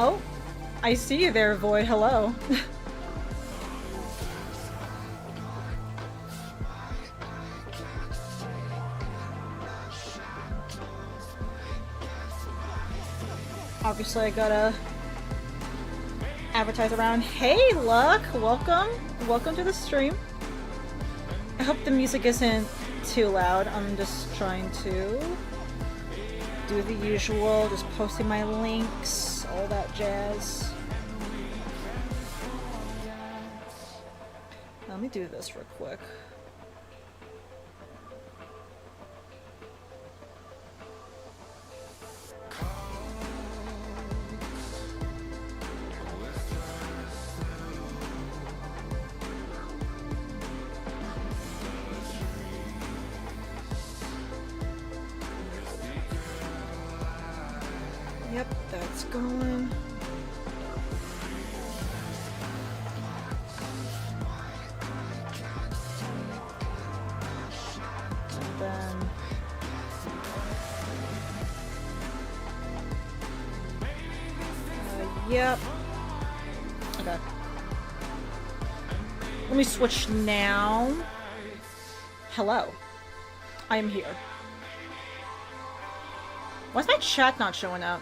Oh, I see you there, Void. Hello. Obviously, I gotta advertise around. Hey, Luck! Welcome! Welcome to the stream. I hope the music isn't too loud. I'm just trying to do the usual, just posting my links, all that jazz. Let me do this real quick. Yep, that's going. And then yep. Okay. Let me switch now. Hello. I am here. Why's my chat not showing up?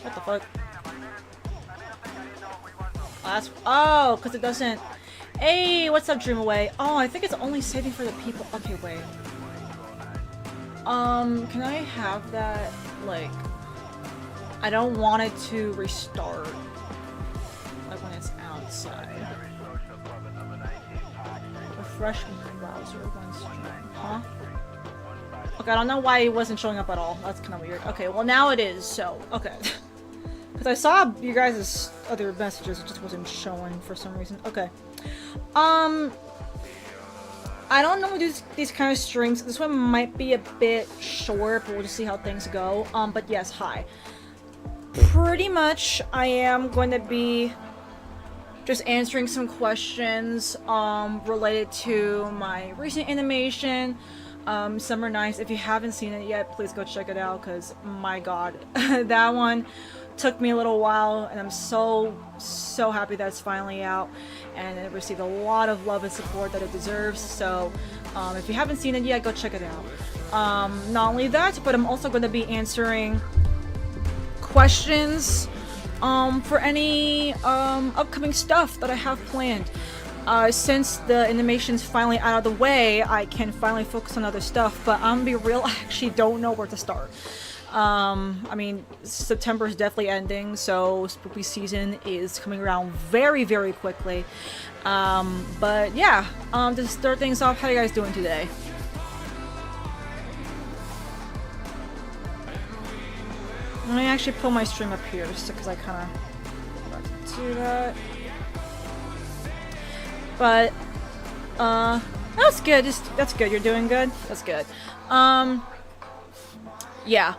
What the fuck? Oh, because it doesn't... Hey, what's up, Dream Away? Oh, I think it's only saving for the people... Okay, wait. Can I have that, like... I don't want it to restart. Like when it's outside. Refresh browser when streaming. Huh? Okay, I don't know why it wasn't showing up at all. That's kind of weird. Okay, well now it is, so... Okay. Because I saw you guys' other messages, it just wasn't showing for some reason. Okay. I don't know these kind of strings. This one might be a bit short, but we'll just see how things go. But yes, hi. Pretty much, I am going to be just answering some questions related to my recent animation, Summer Nights. If you haven't seen it yet, please go check it out, because my god, that one took me a little while, and I'm so happy that it's finally out, and it received a lot of love and support that it deserves. So if you haven't seen it yet, go check it out. Not only that, but I'm also going to be answering questions for any upcoming stuff that I have planned. Since the animation's finally out of the way, I can finally focus on other stuff, but I'm gonna be real, I actually don't know where to start. I mean, September is definitely ending, so spooky season is coming around very, very quickly. But yeah, to start things off, how are you guys doing today? Let me actually pull my stream up here, just because I kind of forgot to do that. But, that's good. That's good. You're doing good. That's good. Yeah.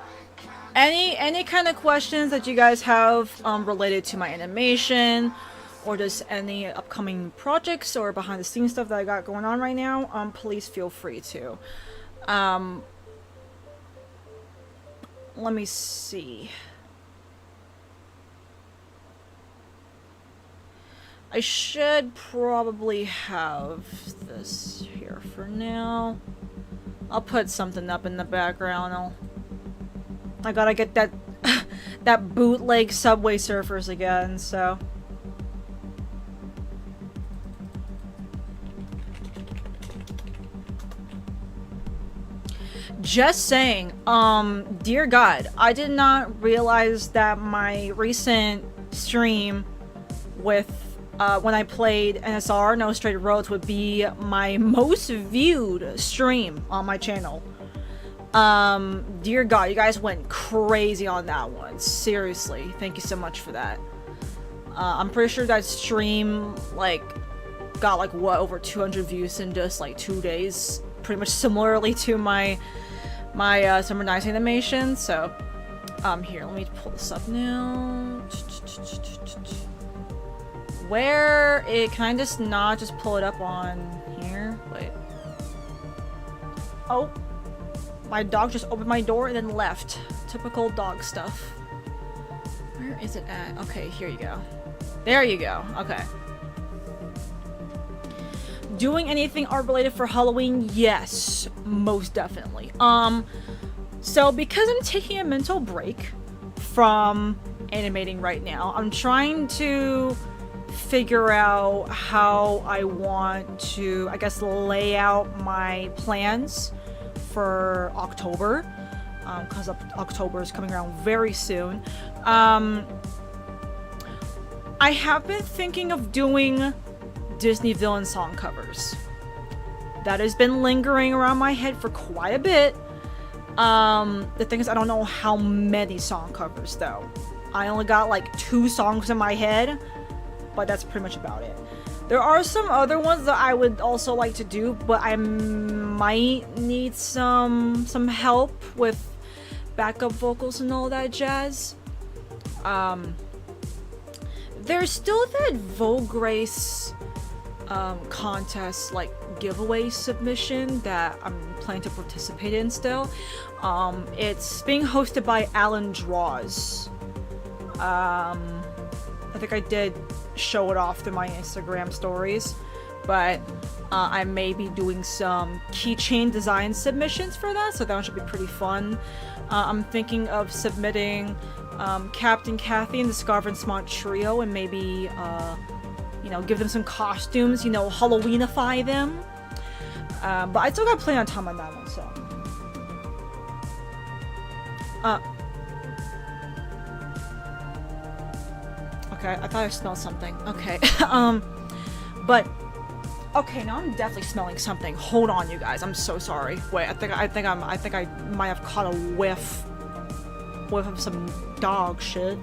Any kind of questions that you guys have related to my animation, or just any upcoming projects or behind the scenes stuff that I got going on right now, please feel free to. Let me see. I should probably have this here for now. I'll put something up in the background. I gotta get that that bootleg Subway Surfers again, so. Just saying, dear God, I did not realize that my recent stream with, when I played NSR, No Straight Roads, would be my most viewed stream on my channel. Dear God, you guys went crazy on that one. Seriously, thank you so much for that. I'm pretty sure that stream, like, got, like, what, over 200 views in just, like, 2 days. Pretty much similarly to my Summer Nights animation, so, here, let me pull this up now. Where can I just not just pull it up on here? Wait. Oh. My dog just opened my door and then left typical dog stuff. Where is it at? Okay, here you go. There you go. Okay. Doing anything art related for Halloween? Yes, most definitely. So because I'm taking a mental break from animating right now, I'm trying to figure out how I want to, I guess, lay out my plans for October, because October is coming around very soon. I have been thinking of doing Disney villain song covers. That has been lingering around my head for quite a bit. The thing is, I don't know how many song covers though. I only got like 2 songs in my head, but that's pretty much about it. There are some other ones that I would also like to do, but I might need some help with backup vocals and all that jazz. There's still that Vogue Grace contest, like, giveaway submission that I'm planning to participate in still. It's being hosted by Alan Draws. I think I did show it off through my Instagram stories, but I may be doing some keychain design submissions for that, so that one should be pretty fun. I'm thinking of submitting Captain Kathy and the Scarvin Smart Trio, and maybe you know, give them some costumes, you know, Halloweenify them. But I still got plenty of time on that one, so. Okay, I thought I smelled something. Okay, but okay, now I'm definitely smelling something. Hold on, you guys. I'm so sorry. Wait, I think I might have caught a whiff of some dog shit.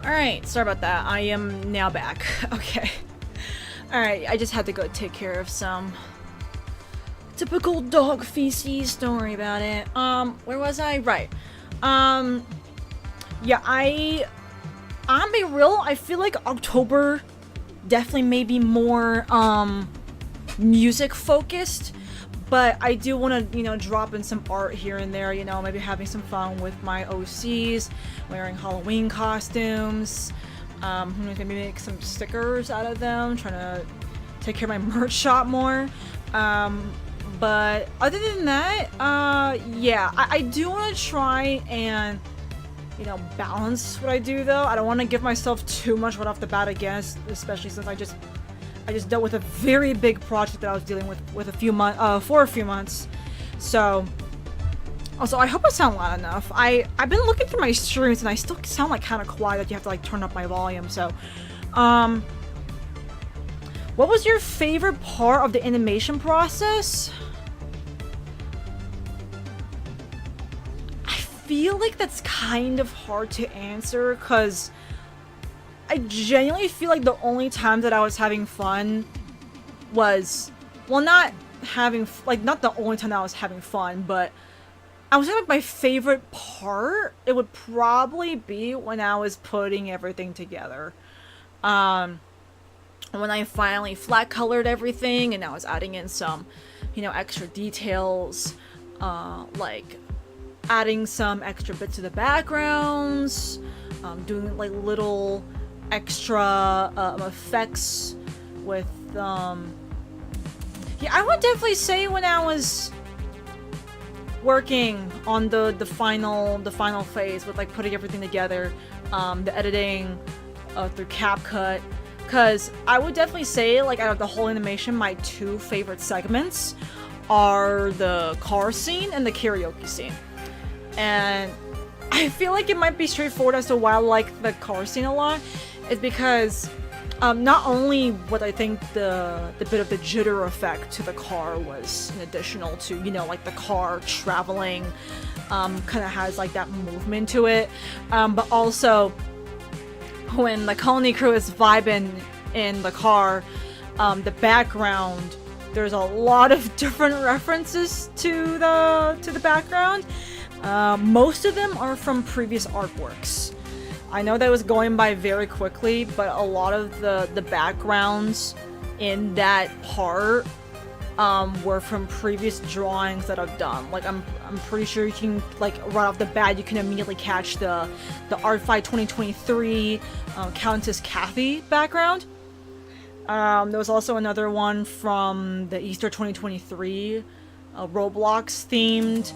Alright, sorry about that. I am now back. Okay. Alright, I just had to go take care of some typical dog feces. Don't worry about it. Where was I? Right. Yeah, I'm being real, I feel like October definitely may be more, music focused. But I do want to, you know, drop in some art here and there, you know, maybe having some fun with my OCs, wearing Halloween costumes, maybe make some stickers out of them, trying to take care of my merch shop more. But other than that, yeah, I do want to try and, you know, balance what I do though. I don't want to give myself too much right off the bat again, especially since I just dealt with a very big project that I was dealing with for a few months. So, also, I hope I sound loud enough. I've been looking through my streams and I still sound like kind of quiet, that you have to like turn up my volume. So, what was your favorite part of the animation process? I feel like that's kind of hard to answer, because I genuinely feel like the only time that I was having fun was, well, not the only time that I was having fun, but I was saying like my favorite part, it would probably be when I was putting everything together. When I finally flat colored everything and I was adding in some, you know, extra details, like adding some extra bits to the backgrounds, doing like little extra effects with yeah, I would definitely say when I was working on the final phase with like putting everything together, the editing through CapCut, because I would definitely say like out of the whole animation, my two favorite segments are the car scene and the karaoke scene. And I feel like it might be straightforward as to why I like the car scene a lot. Is because not only what I think the bit of the jitter effect to the car was an additional to, you know, like the car traveling, kind of has like that movement to it, but also when the Colony crew is vibing in the car, the background, there's a lot of different references to the background. Most of them are from previous artworks. I know that was going by very quickly, but a lot of the backgrounds in that part were from previous drawings that I've done. Like I'm pretty sure you can, like right off the bat, you can immediately catch the Artfight 2023 Countess Kathy background. There was also another one from the Easter 2023 Roblox themed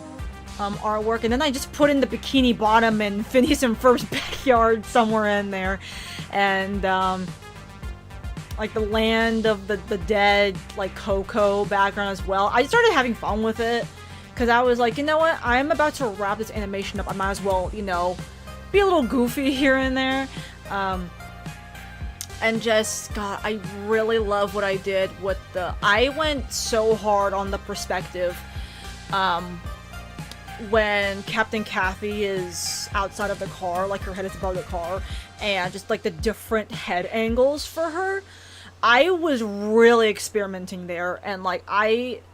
artwork, and then I just put in the Bikini Bottom and Phineas and Ferb's backyard somewhere in there, and like the Land of the Dead, like Coco background as well. I started having fun with it because I was like, you know what, I'm about to wrap this animation up, I might as well, you know, be a little goofy here and there. And just, God, I really love what I did with I went so hard on the perspective when Captain Kathy is outside of the car, like her head is above the car, and just like the different head angles for her. I was really experimenting there, and like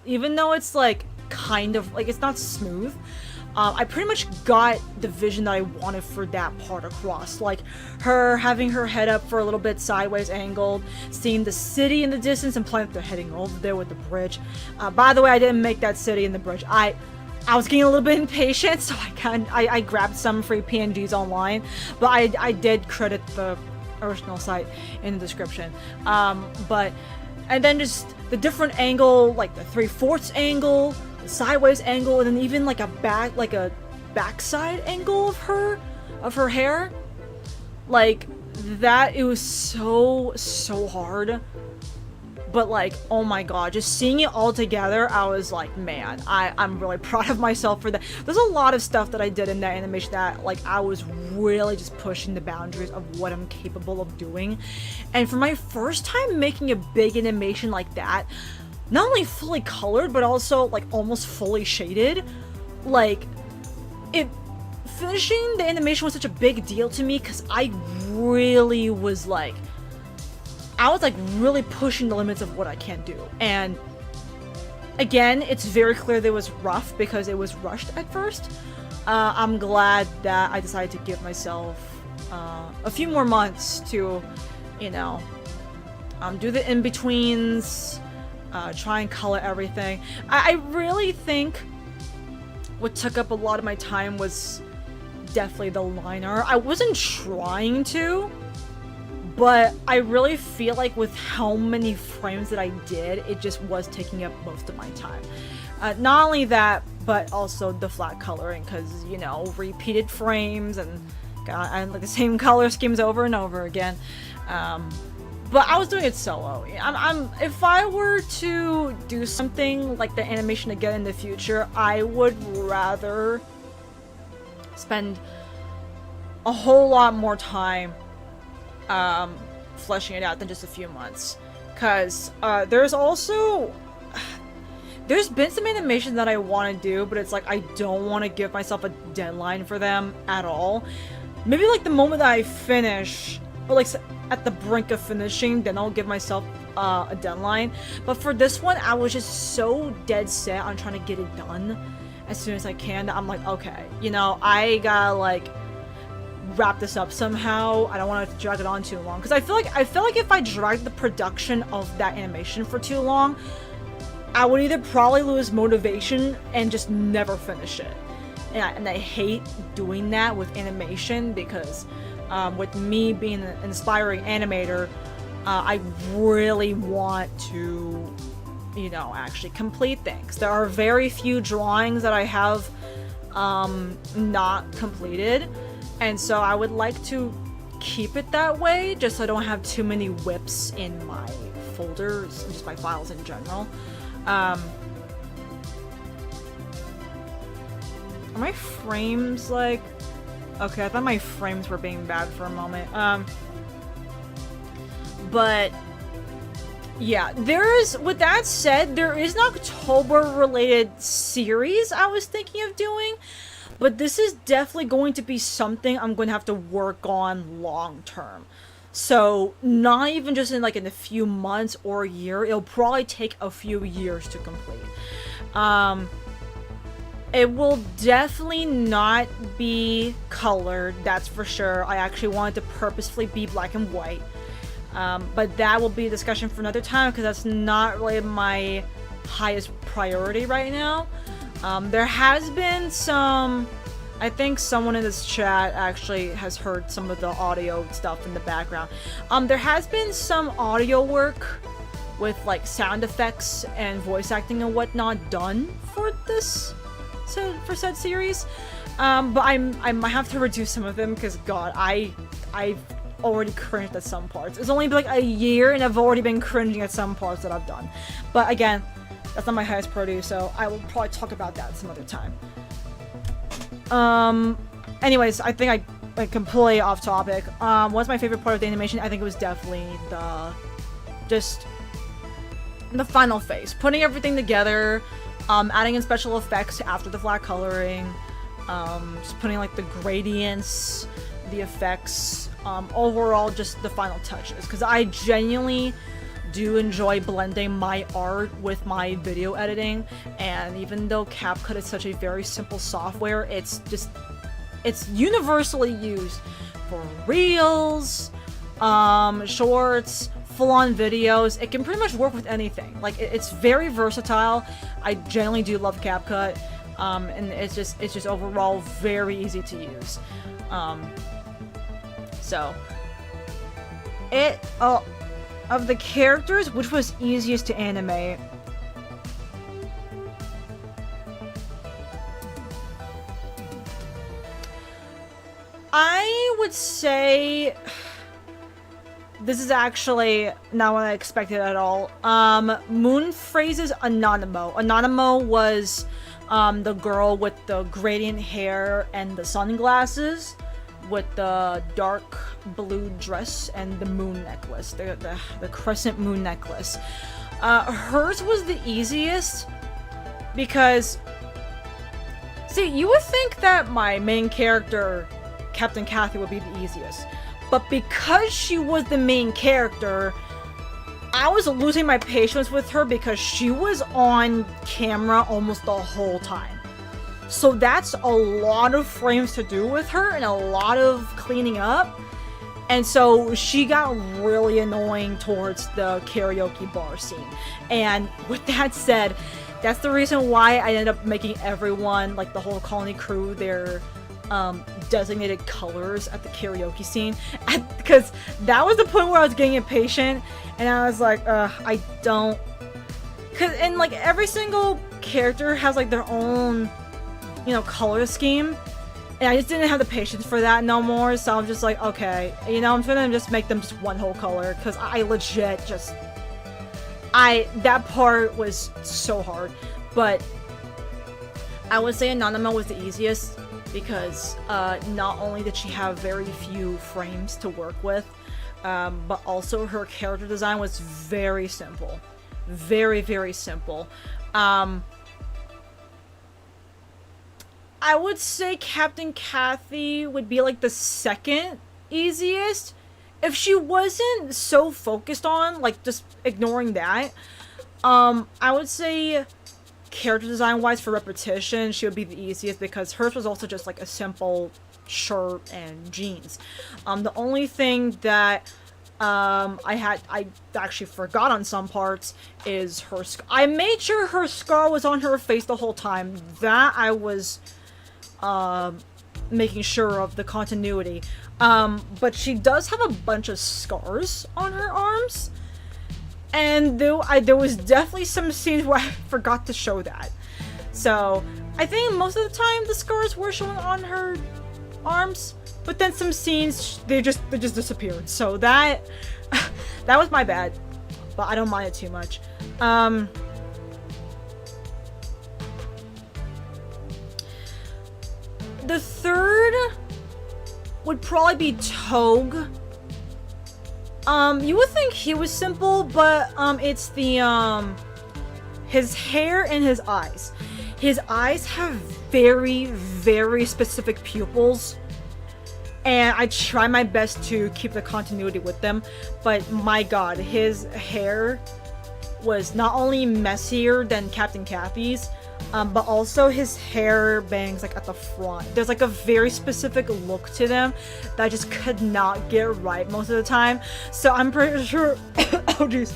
even though it's like kind of like it's not smooth, I pretty much got the vision that I wanted for that part across. Like her having her head up for a little bit sideways angled, seeing the city in the distance, and planning they're heading over there with the bridge. By the way, I didn't make that city in the bridge. I was getting a little bit impatient, so I grabbed some free PNGs online, but I did credit the original site in the description. And then just the different angle, like the 3/4 angle, the sideways angle, and then even like a backside angle of her hair, like that. It was so hard. But like, oh my god, just seeing it all together, I was like, man, I'm really proud of myself for that. There's a lot of stuff that I did in that animation that like I was really just pushing the boundaries of what I'm capable of doing. And for my first time making a big animation like that, not only fully colored, but also like almost fully shaded, like it finishing the animation was such a big deal to me because I really was like, really pushing the limits of what I can do. And again, it's very clear that it was rough because it was rushed at first. I'm glad that I decided to give myself a few more months to, you know, do the in-betweens, try and color everything. I really think what took up a lot of my time was definitely the liner. I wasn't trying to, but I really feel like with how many frames that I did, it just was taking up most of my time. Not only that, but also the flat coloring, because, you know, repeated frames and like the same color schemes over and over again. But I was doing it solo. If I were to do something like the animation again in the future, I would rather spend a whole lot more time fleshing it out than just a few months. Because there's been some animation that I want to do, but it's like I don't want to give myself a deadline for them at all. Maybe like the moment that I finish, or like at the brink of finishing, then I'll give myself a deadline. But for this one, I was just so dead set on trying to get it done as soon as I can that I'm like, okay, you know, I gotta like wrap this up somehow. I don't want to drag it on too long because I feel like if I dragged the production of that animation for too long, I would either probably lose motivation and just never finish it. And I hate doing that with animation because with me being an aspiring animator, I really want to, you know, actually complete things. There are very few drawings that I have not completed, and so I would like to keep it that way just so I don't have too many whips in my folders, just my files in general. Are my frames like... Okay, I thought my frames were being bad for a moment. But yeah, with that said, there is an October-related series I was thinking of doing, but this is definitely going to be something I'm going to have to work on long-term. So, not even just in a few months or a year, it'll probably take a few years to complete. It will definitely not be colored, that's for sure. I actually wanted to purposefully be black and white. But that will be a discussion for another time because that's not really my highest priority right now. There has been some... I think someone in this chat actually has heard some of the audio stuff in the background. There has been some audio work with sound effects and voice acting and whatnot done for this, for said series. But I might have to reduce some of them because God, I've already cringed at some parts. It's only been a year and I've already been cringing at some parts that I've done. But again, that's not my highest priority, so I will probably talk about that some other time. Anyways, I think I completely off topic. What's my favorite part of the animation? I think it was definitely the final phase. Putting everything together, adding in special effects after the flat coloring, just putting the gradients, the effects, overall just the final touches. Because I genuinely do enjoy blending my art with my video editing, and even though CapCut is such a very simple software, it's universally used for reels, shorts, full-on videos. It can pretty much work with anything. It's very versatile. I generally do love CapCut, and it's just overall very easy to use. Of the characters, which was easiest to animate? I would say this is actually not what I expected at all. Moonphrase's Anonimo. Anonimo was the girl with the gradient hair and the sunglasses, with the dark blue dress and the moon necklace, the crescent moon necklace. Hers was the easiest because See, you would think that my main character, Captain Kathy, would be the easiest. But because she was the main character, I was losing my patience with her because she was on camera almost the whole time. So that's a lot of frames to do with her and a lot of cleaning up. And so she got really annoying towards the karaoke bar scene. And with that said, that's the reason why I ended up making everyone, like the whole colony crew, their designated colors at the karaoke scene. Because that was the point where I was getting impatient. And I was like, I don't... And like every single character has like their own, you know, color scheme. And I just didn't have the patience for that no more, so I'm just like, okay, you know, I'm gonna just make them just one whole color, because I legit just... that part was so hard, but I would say Anonima was the easiest, because not only did she have very few frames to work with, but also her character design was very simple. Very, very simple. I would say Captain Kathy would be like the second easiest. If she wasn't so focused on, like, just ignoring that, I would say character design wise for repetition, she would be the easiest because hers was also just like a simple shirt and jeans. The only thing that I actually forgot on some parts is her I made sure her scar was on her face the whole time. That I was making sure of the continuity. But she does have a bunch of scars on her arms. And there was definitely some scenes where I forgot to show that. So, I think most of the time the scars were shown on her arms. But then some scenes, they just disappeared. So that was my bad. But I don't mind it too much. The third would probably be Togue. You would think he was simple, but it's the his hair and his eyes. His eyes have very, very specific pupils, and I try my best to keep the continuity with them, but my god, his hair was not only messier than Captain Kathy's, but also his hair bangs like at the front. There's like a very specific look to them that I just could not get right most of the time. So I'm pretty sure oh jeez.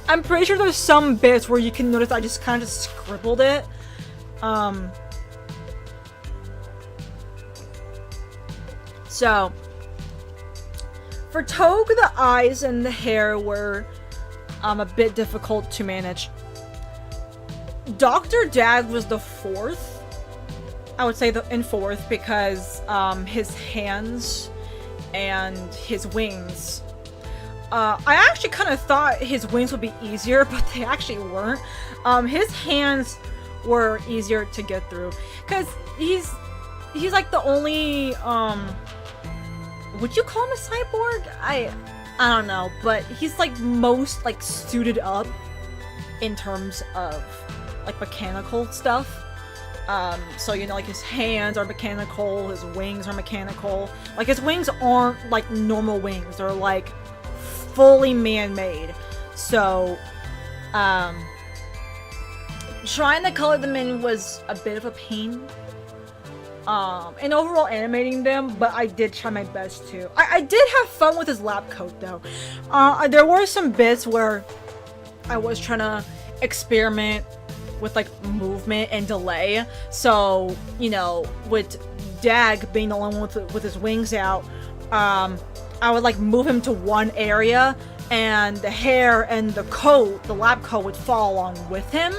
I'm pretty sure there's some bits where you can notice I just kind of just scribbled it. So for Togue, the eyes and the hair were a bit difficult to manage. Dr. Dag was the fourth. I would say in fourth because his hands and his wings. I actually kind of thought his wings would be easier, but they actually weren't. His hands were easier to get through because he's like the only would you call him a cyborg? I don't know, but he's like most like suited up in terms of like mechanical stuff. So you know, like his hands are mechanical, his wings are mechanical. Like his wings aren't like normal wings, they're like fully man-made. So trying to color them in was a bit of a pain. And overall animating them, but I did try my best to. I did have fun with his lab coat though. There were some bits where I was trying to experiment with like movement and delay. So, you know, with Dag being the only one with his wings out, I would like move him to one area and the hair and the coat, the lab coat, would fall along with him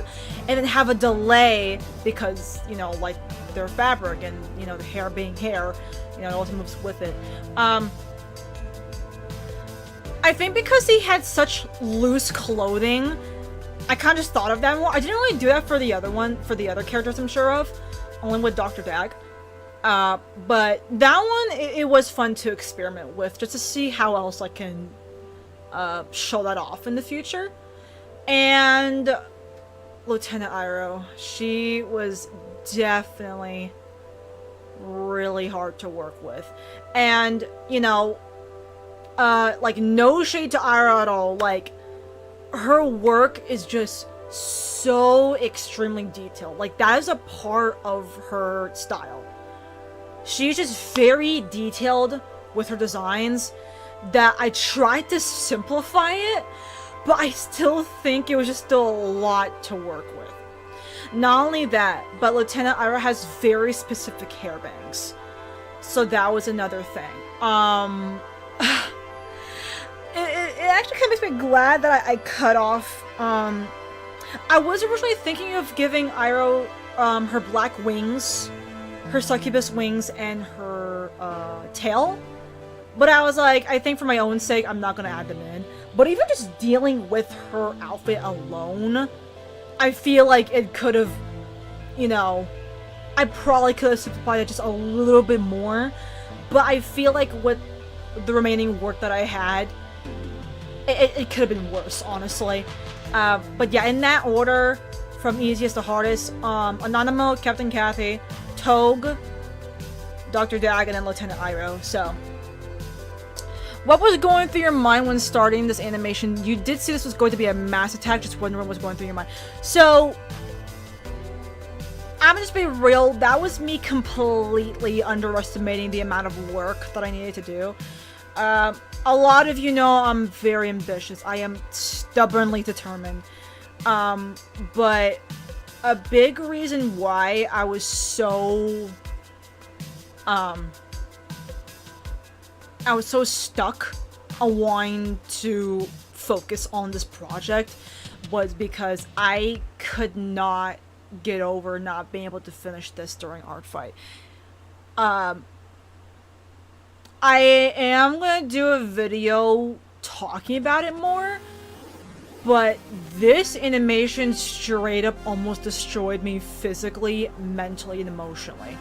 and then have a delay because, you know, like they're fabric and, you know, the hair being hair, you know, it also moves with it. I think because he had such loose clothing, I kind of just thought of that more. I didn't really do that for the other characters I'm sure of, only with Dr. Dag. But that one, it was fun to experiment with, just to see how else I can show that off in the future. And Lieutenant Iroh. She was definitely really hard to work with. And, you know, like, no shade to Iroh at all. Like, her work is just so extremely detailed. Like, that is a part of her style. She's just very detailed with her designs that I tried to simplify it, but I still think it was just still a lot to work with. Not only that, but Lieutenant Iroh has very specific hair bangs. So that was another thing. It actually kind of makes me glad that I cut off, I was originally thinking of giving Iroh, her black wings, her succubus wings, and her, tail. But I was like, I think for my own sake, I'm not gonna add them in. But even just dealing with her outfit alone, I feel like it could have, you know, I probably could have simplified it just a little bit more. But I feel like with the remaining work that I had, it could have been worse, honestly. But yeah, in that order, from easiest to hardest, Anonimo, Captain Kathy, Togue, Dr. Dag, and then Lieutenant Iroh. So, what was going through your mind when starting this animation? You did see this was going to be a mass attack, just wondering what was going through your mind. So, I'm gonna just be real, that was me completely underestimating the amount of work that I needed to do. A lot of you know I'm very ambitious. I am stubbornly determined. But a big reason why I was so stuck on wanting to focus on this project was because I could not get over not being able to finish this during Art Fight. I am gonna do a video talking about it more, but this animation straight up almost destroyed me physically, mentally, and emotionally.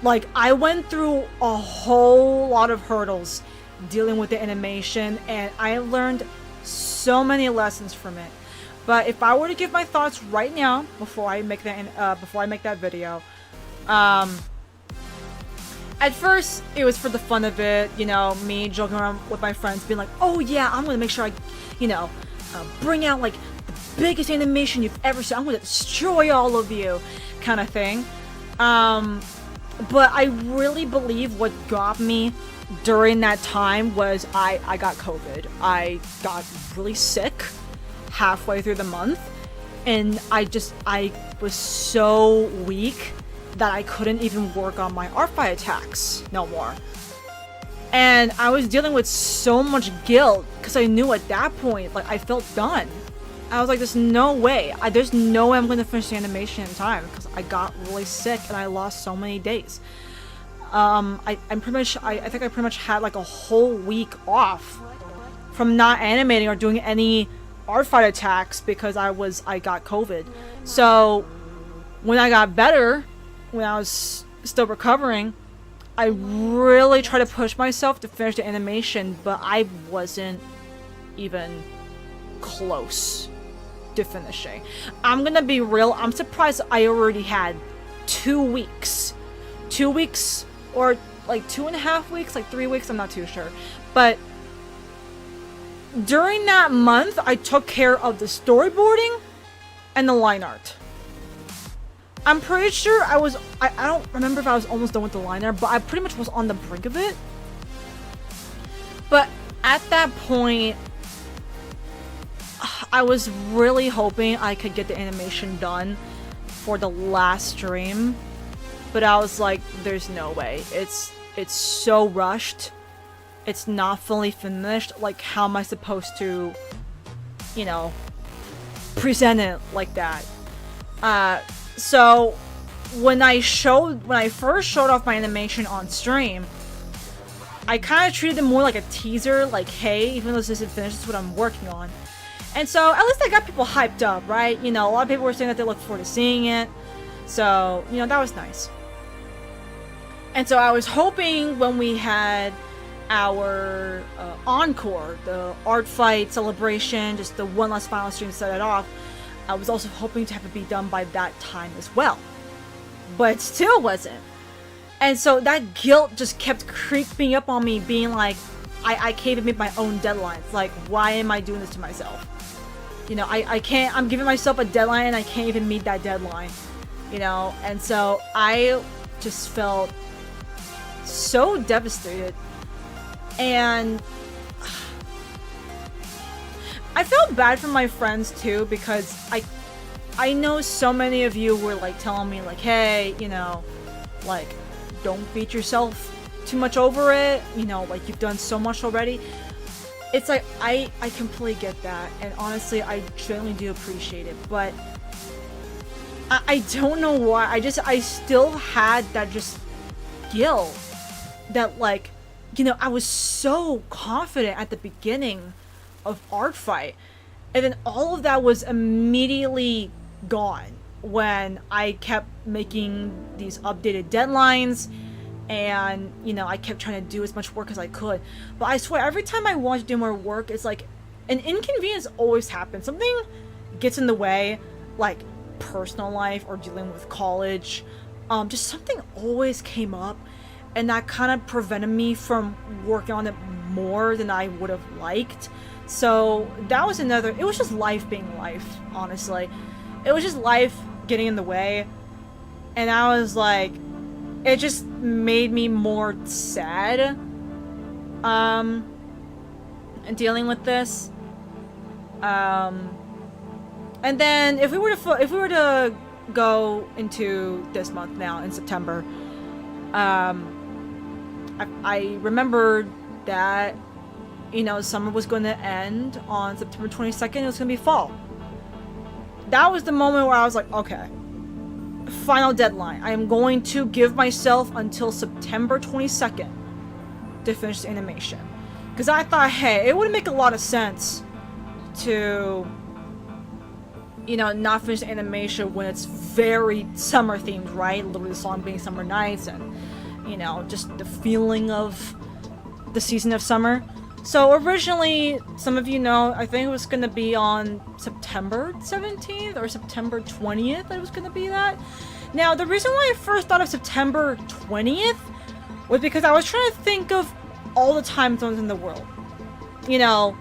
Like, I went through a whole lot of hurdles dealing with the animation, and I learned so many lessons from it. But if I were to give my thoughts right now, before I make that video, at first, it was for the fun of it, you know, me joking around with my friends, being like, oh yeah, I'm gonna make sure I, you know, bring out, like, the biggest animation you've ever seen. I'm gonna destroy all of you, kind of thing. But I really believe what got me during that time was I got COVID. I got really sick halfway through the month, and I was so weak that I couldn't even work on my art fight attacks no more. And I was dealing with so much guilt because I knew at that point, like, I felt done. I was like, there's no way. There's no way I'm going to finish the animation in time because I got really sick and I lost so many days. I think I pretty much had like a whole week off from not animating or doing any art fight attacks because I got COVID. So when I got better, when I was still recovering, I really tried to push myself to finish the animation, but I wasn't even close to finishing. I'm gonna be real, I'm surprised I already had 2 weeks. 2 weeks, or like 2.5 weeks, like 3 weeks, I'm not too sure. But during that month, I took care of the storyboarding and the line art. I'm pretty sure I don't remember if I was almost done with the line art, but I pretty much was on the brink of it. But at that point, I was really hoping I could get the animation done for the last stream. But I was like, there's no way. It's so rushed. It's not fully finished. Like, how am I supposed to, you know, present it like that? So when I first showed off my animation on stream, I kind of treated it more like a teaser, like, hey, even though this isn't finished, this is what I'm working on. And so at least I got people hyped up, right? You know, a lot of people were saying that they look forward to seeing it. So, you know, that was nice. And so I was hoping when we had our encore, the art fight celebration, just the one last final stream to set it off, I was also hoping to have it be done by that time as well. But it still wasn't. And so that guilt just kept creeping up on me, being like, I can't even meet my own deadlines. Like, why am I doing this to myself? You know, I can't, I'm giving myself a deadline and I can't even meet that deadline. You know, and so I just felt so devastated. And I felt bad for my friends too, because I know so many of you were like telling me like, hey, you know, like, don't beat yourself too much over it, you know, like you've done so much already. It's like, I completely get that, and honestly I genuinely do appreciate it, but I don't know why, I still had that just guilt that, like, you know, I was so confident at the beginning of Art Fight, and then all of that was immediately gone when I kept making these updated deadlines, and, you know, I kept trying to do as much work as I could. But I swear, every time I want to do more work, it's like an inconvenience always happens. Something gets in the way, like personal life or dealing with college. Just something always came up, and that kind of prevented me from working on it more than I would have liked. So that was another, it was just life being life, honestly. It was just life getting in the way, and I was like, it just made me more sad, and dealing with this. And then if we were to go into this month now in September, I remembered that, you know, summer was going to end on September 22nd. It was going to be fall. That was the moment where I was like, okay, final deadline. I am going to give myself until September 22nd to finish the animation. Because I thought, hey, it would make a lot of sense to, you know, not finish the animation when it's very summer themed, right? Literally the song being Summer Nights, and, you know, just the feeling of the season of summer. So originally, some of you know, I think it was going to be on September 17th or September 20th. It was going to be that. Now, the reason why I first thought of September 20th was because I was trying to think of all the time zones in the world. You know,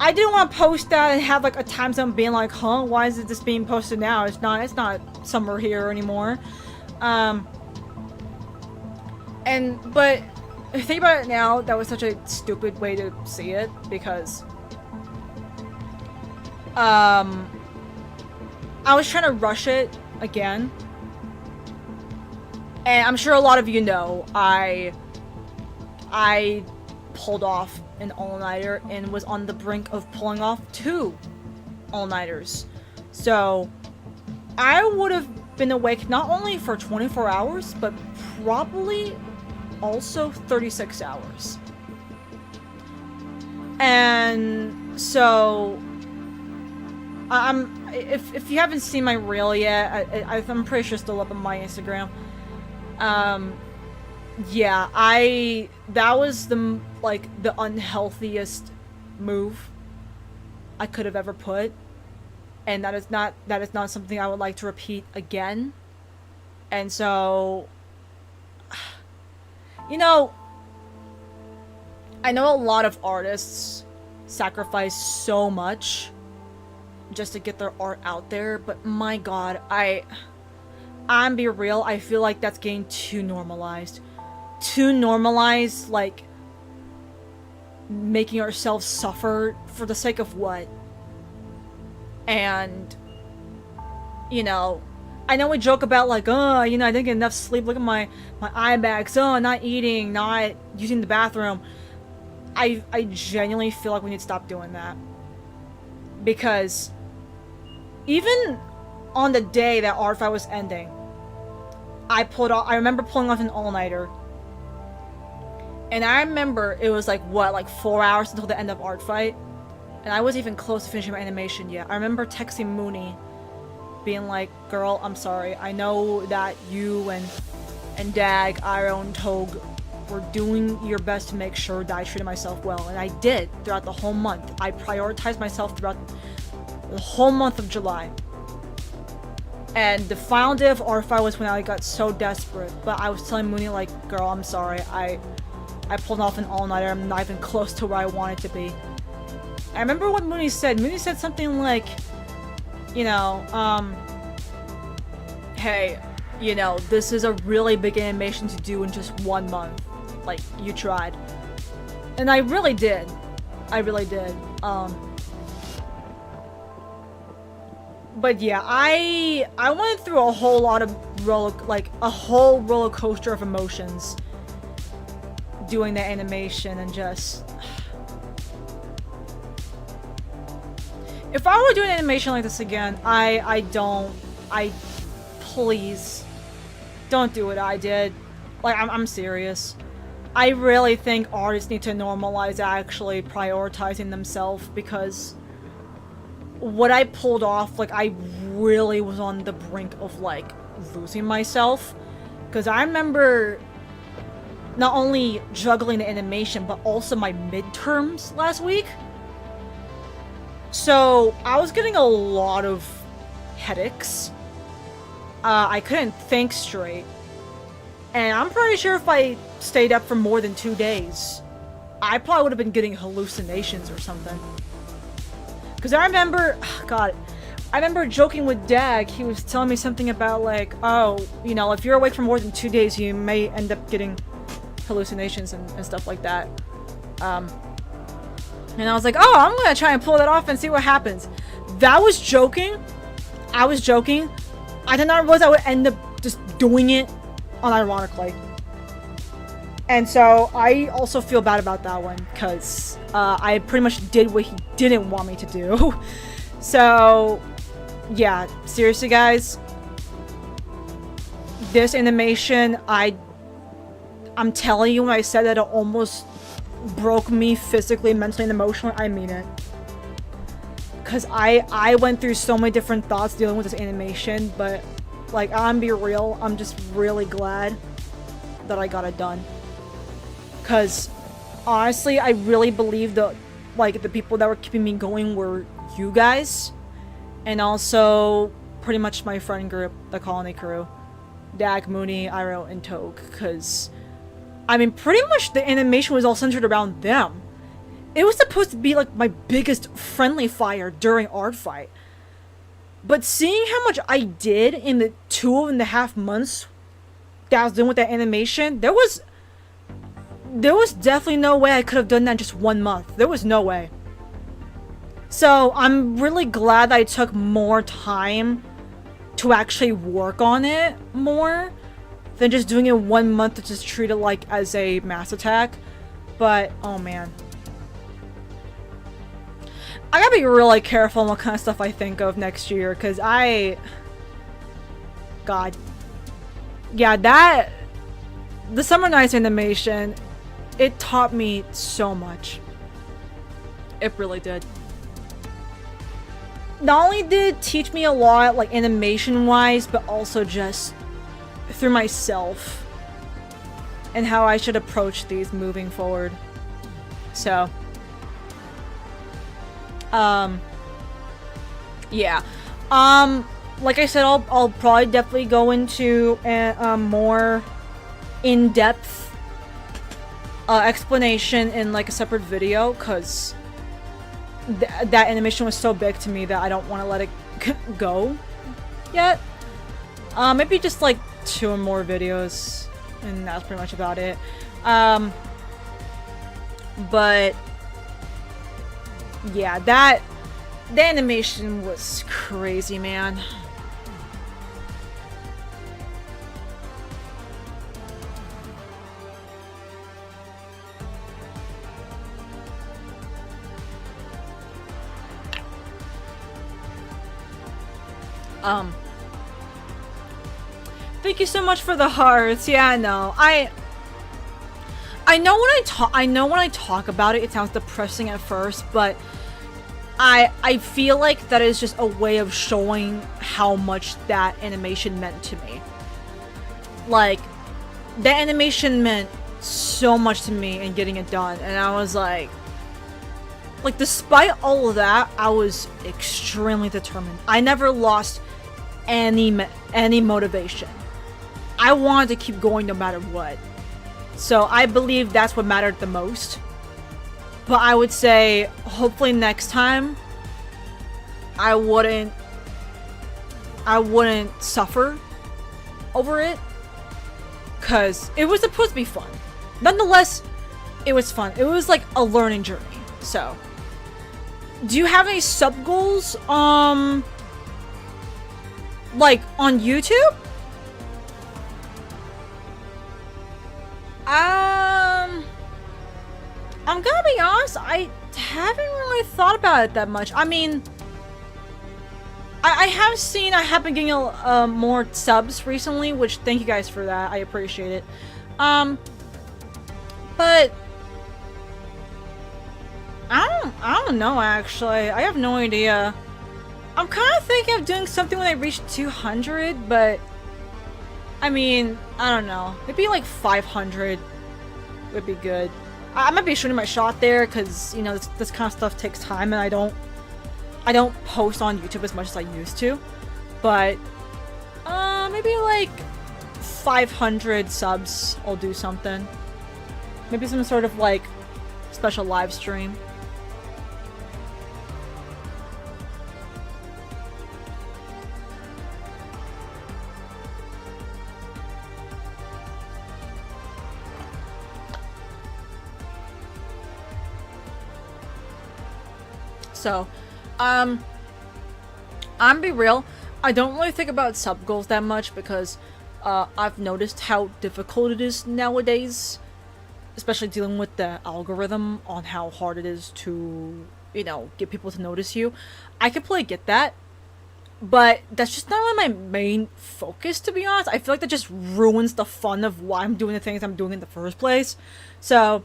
I didn't want to post that and have like a time zone being like, huh, why is it just being posted now? It's not summer here anymore. But think about it now, that was such a stupid way to see it, because I was trying to rush it again, and I'm sure a lot of you know I pulled off an all-nighter and was on the brink of pulling off 2 all-nighters. So I would have been awake not only for 24 hours, but probably also 36 hours. And so if you haven't seen my reel yet, I'm pretty sure it's still up on my Instagram. Yeah, that was the unhealthiest move I could have ever put, and that is not something I would like to repeat again. And so, you know, I know a lot of artists sacrifice so much just to get their art out there, but my god, I'm be real, I feel like that's getting too normalized. Too normalized, like, making ourselves suffer for the sake of what? And, you know, I know we joke about like, oh, you know, I didn't get enough sleep, look at my eye bags, oh, not eating, not using the bathroom. I genuinely feel like we need to stop doing that. Because even on the day that Art Fight was ending, I remember pulling off an all-nighter. And I remember it was like, what, like 4 hours until the end of Art Fight? And I wasn't even close to finishing my animation yet. I remember texting Mooney, being like, girl, I'm sorry. I know that you and Dag, Iroh, and Toge were doing your best to make sure that I treated myself well. And I did throughout the whole month. I prioritized myself throughout The whole month of July. And the final day of R5 was when I got so desperate. But I was telling Mooney, like, girl, I'm sorry. I pulled off an all-nighter. I'm not even close to where I wanted to be. I remember what Mooney said. Mooney said something like, you know, hey, you know, this is a really big animation to do in just 1 month. Like, you tried. And I really did. I really did. But yeah, I went through a whole lot of a whole roller coaster of emotions doing the animation, and just if I were doing animation like this again, please don't do what I did. Like, I'm serious. I really think artists need to normalize actually prioritizing themselves, because what I pulled off, like, I really was on the brink of, like, losing myself. Because I remember not only juggling the animation, but also my midterms last week. So, I was getting a lot of headaches. I couldn't think straight. And I'm pretty sure if I stayed up for more than 2 days, I probably would have been getting hallucinations or something. Because I remember, I remember joking with Dag. He was telling me something about, like, oh, you know, if you're awake for more than 2 days, you may end up getting hallucinations and stuff like that. And I was like, oh, I'm gonna try and pull that off and see what happens. That was joking. I was joking. I did not realize I would end up just doing it unironically. And so I also feel bad about that one, because I pretty much did what he didn't want me to do. So yeah, seriously guys, this animation, I'm telling you, when I said that it almost broke me physically, mentally, and emotionally, I mean it. Because I went through so many different thoughts dealing with this animation, but, like, I'm be real, I'm just really glad that I got it done. Because, honestly, I really believe that, like, the people that were keeping me going were you guys. And also, pretty much my friend group, the Colony Crew. Dag, Mooney, Iroh, and Togue. Because, I mean, pretty much the animation was all centered around them. It was supposed to be, like, my biggest friendly fire during Art Fight. But seeing how much I did in the 2.5 months that I was doing with that animation, there was definitely no way I could have done that in just 1 month. There was no way. So I'm really glad that I took more time to actually work on it more than just doing it 1 month to just treat it like as a mass attack. But, oh man. I gotta be really careful on what kind of stuff I think of next year, because God. Yeah, the Summer Nights animation, it taught me so much. It really did. Not only did it teach me a lot, like, animation-wise, but also just through myself and how I should approach these moving forward. So, yeah. Like I said, I'll probably definitely go into a more in-depth explanation in, like, a separate video, because that animation was so big to me that I don't want to let it go yet. Maybe just, like, 2 more videos, and that's pretty much about it. But yeah, the animation was crazy, man. Thank you so much for the hearts. Yeah, I know. I know when I talk about it, it sounds depressing at first, but I feel like that is just a way of showing how much that animation meant to me. Like, that animation meant so much to me in getting it done, and I was like, Like, despite all of that, I was extremely determined. I never lost any motivation. I wanted to keep going no matter what. So I believe that's what mattered the most. But I would say, hopefully next time, I wouldn't suffer over it. Because it was supposed to be fun. Nonetheless, it was fun. It was like a learning journey. So, do you have any sub goals? Like on YouTube? I'm gonna be honest, I haven't really thought about it that much. I mean, I have seen I have been getting more subs recently, which thank you guys for that. I appreciate it. But I don't know actually. I have no idea. I'm kind of thinking of doing something when I reach 200, but I mean, I don't know. Maybe like 500 would be good. I might be shooting my shot there because, you know, this kind of stuff takes time and I don't post on YouTube as much as I used to. But maybe like 500 subs I'll do something. Maybe some sort of like special live stream. So, I'm be real, I don't really think about sub goals that much because I've noticed how difficult it is nowadays, especially dealing with the algorithm on how hard it is to, you know, get people to notice you. I completely get that, but that's just not really my main focus, to be honest. I feel like that just ruins the fun of why I'm doing the things I'm doing in the first place. So,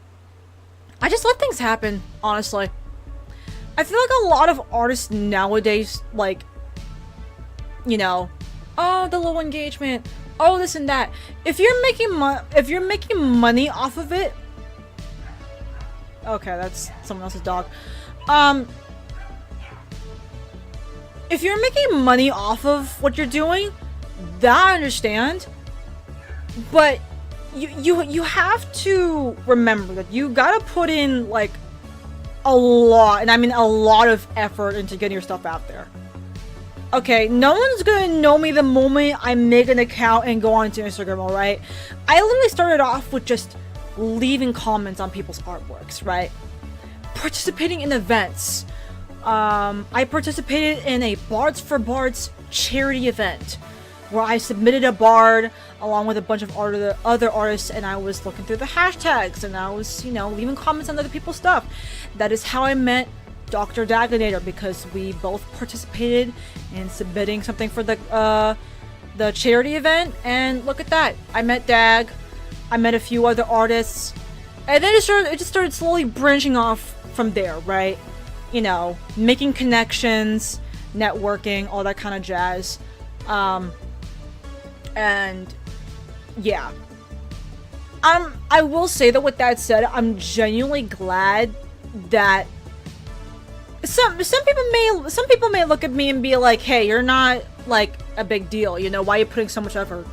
I just let things happen, honestly. I feel like a lot of artists nowadays, like, you know, oh, the low engagement, oh, this and that. If you're making money off of it, okay, that's someone else's dog. If you're making money off of what you're doing, that I understand. But you have to remember that you gotta put in like a lot, and I mean a lot of effort into getting your stuff out there. Okay, no one's gonna know me the moment I make an account and go onto Instagram, alright? I literally started off with just leaving comments on people's artworks, right? Participating in events. I participated in a Bards for Bards charity event where I submitted a bard along with a bunch of other artists, and I was looking through the hashtags and I was, you know, leaving comments on other people's stuff. That is how I met Dr. Dagonator, because we both participated in submitting something for the charity event, and look at that. I met Dag, I met a few other artists, and then it just started slowly branching off from there, right? You know, making connections, networking, all that kind of jazz. And yeah, I will say that with that said, I'm genuinely glad that some people may look at me and be like, hey, you're not like a big deal, you know, why are you putting so much effort?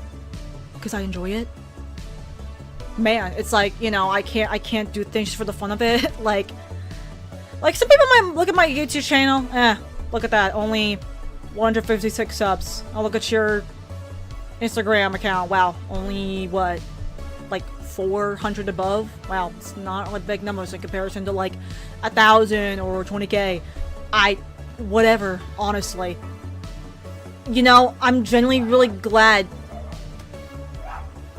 Because I enjoy it. Man, it's like, you know, I can't do things just for the fun of it. like some people might look at my YouTube channel, look at that, only 156 subs. I'll look at your Instagram account, wow, only what, like 400 above? Wow, it's not like big numbers in comparison to like 1,000 or 20k. Whatever, honestly. You know, I'm genuinely really glad.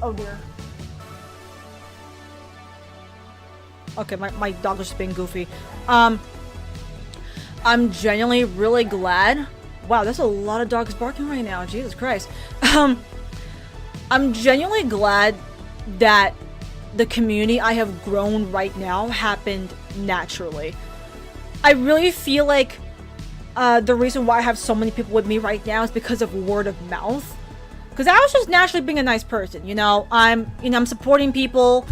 Oh dear. Okay, my dog is just being goofy. I'm genuinely really glad. Wow, there's a lot of dogs barking right now. Jesus Christ. I'm genuinely glad that the community I have grown right now happened naturally. I really feel like the reason why I have so many people with me right now is because of word of mouth. Because I was just naturally being a nice person, you know. I'm supporting people,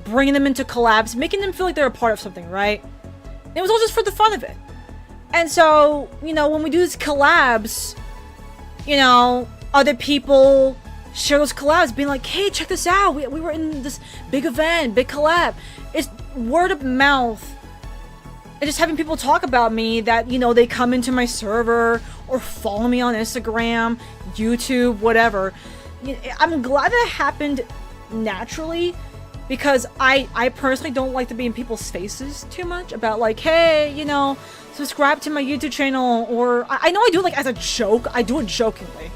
bringing them into collabs, making them feel like they're a part of something, right? It was all just for the fun of it. And so, you know, when we do these collabs, you know, other people share those collabs, being like, hey, check this out. We were in this big event, big collab. It's word of mouth. And just having people talk about me that, you know, they come into my server or follow me on Instagram, YouTube, whatever. I'm glad that happened naturally, because I personally don't like to be in people's faces too much about like, hey, you know, subscribe to my YouTube channel, or I know I do it like as a joke. I do it jokingly.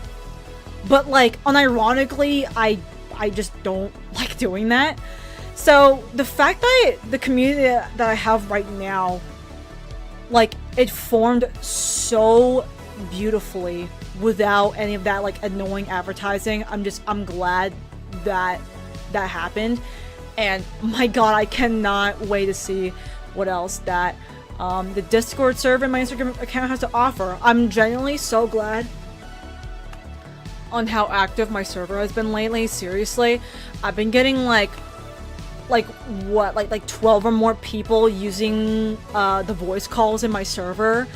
But like unironically, I just don't like doing that. So the fact that the community that I have right now, like, it formed so beautifully without any of that like annoying advertising. I'm glad that that happened. And my god, I cannot wait to see what else that the Discord server and my Instagram account has to offer. I'm genuinely so glad on how active my server has been lately. Seriously, I've been getting like 12 or more people using the voice calls in my server,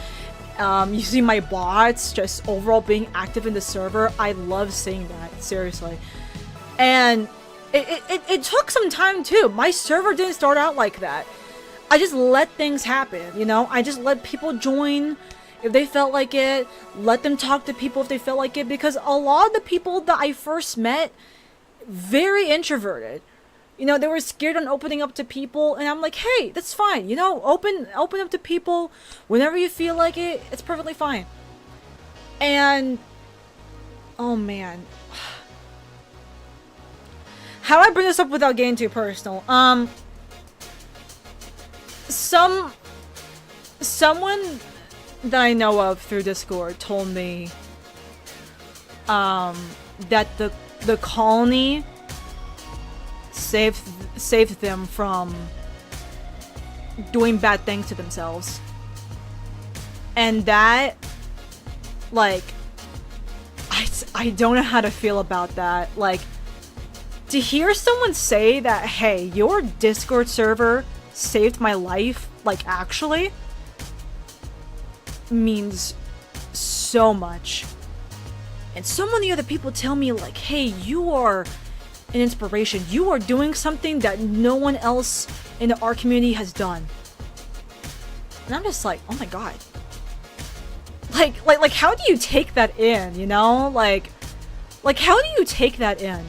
using my bots, just overall being active in the server. I love seeing that, seriously. And it took some time too. My server didn't start out like that. I just let things happen, you know? I just let people join if they felt like it, let them talk to people if they felt like it, because a lot of the people that I first met, very introverted. You know, they were scared on opening up to people, and I'm like, hey, that's fine, you know, open up to people whenever you feel like it. It's perfectly fine. And oh man, how do I bring this up without getting too personal? Someone that I know of through Discord told me that the colony saved them from doing bad things to themselves. And that, like, I don't know how to feel about that. Like, to hear someone say that, hey, your Discord server saved my life, like, actually, means so much. And so many other people tell me, like, hey, you are an inspiration. You are doing something that no one else in the art community has done. And I'm just like, oh my god. Like how do you take that in, you know? Like how do you take that in?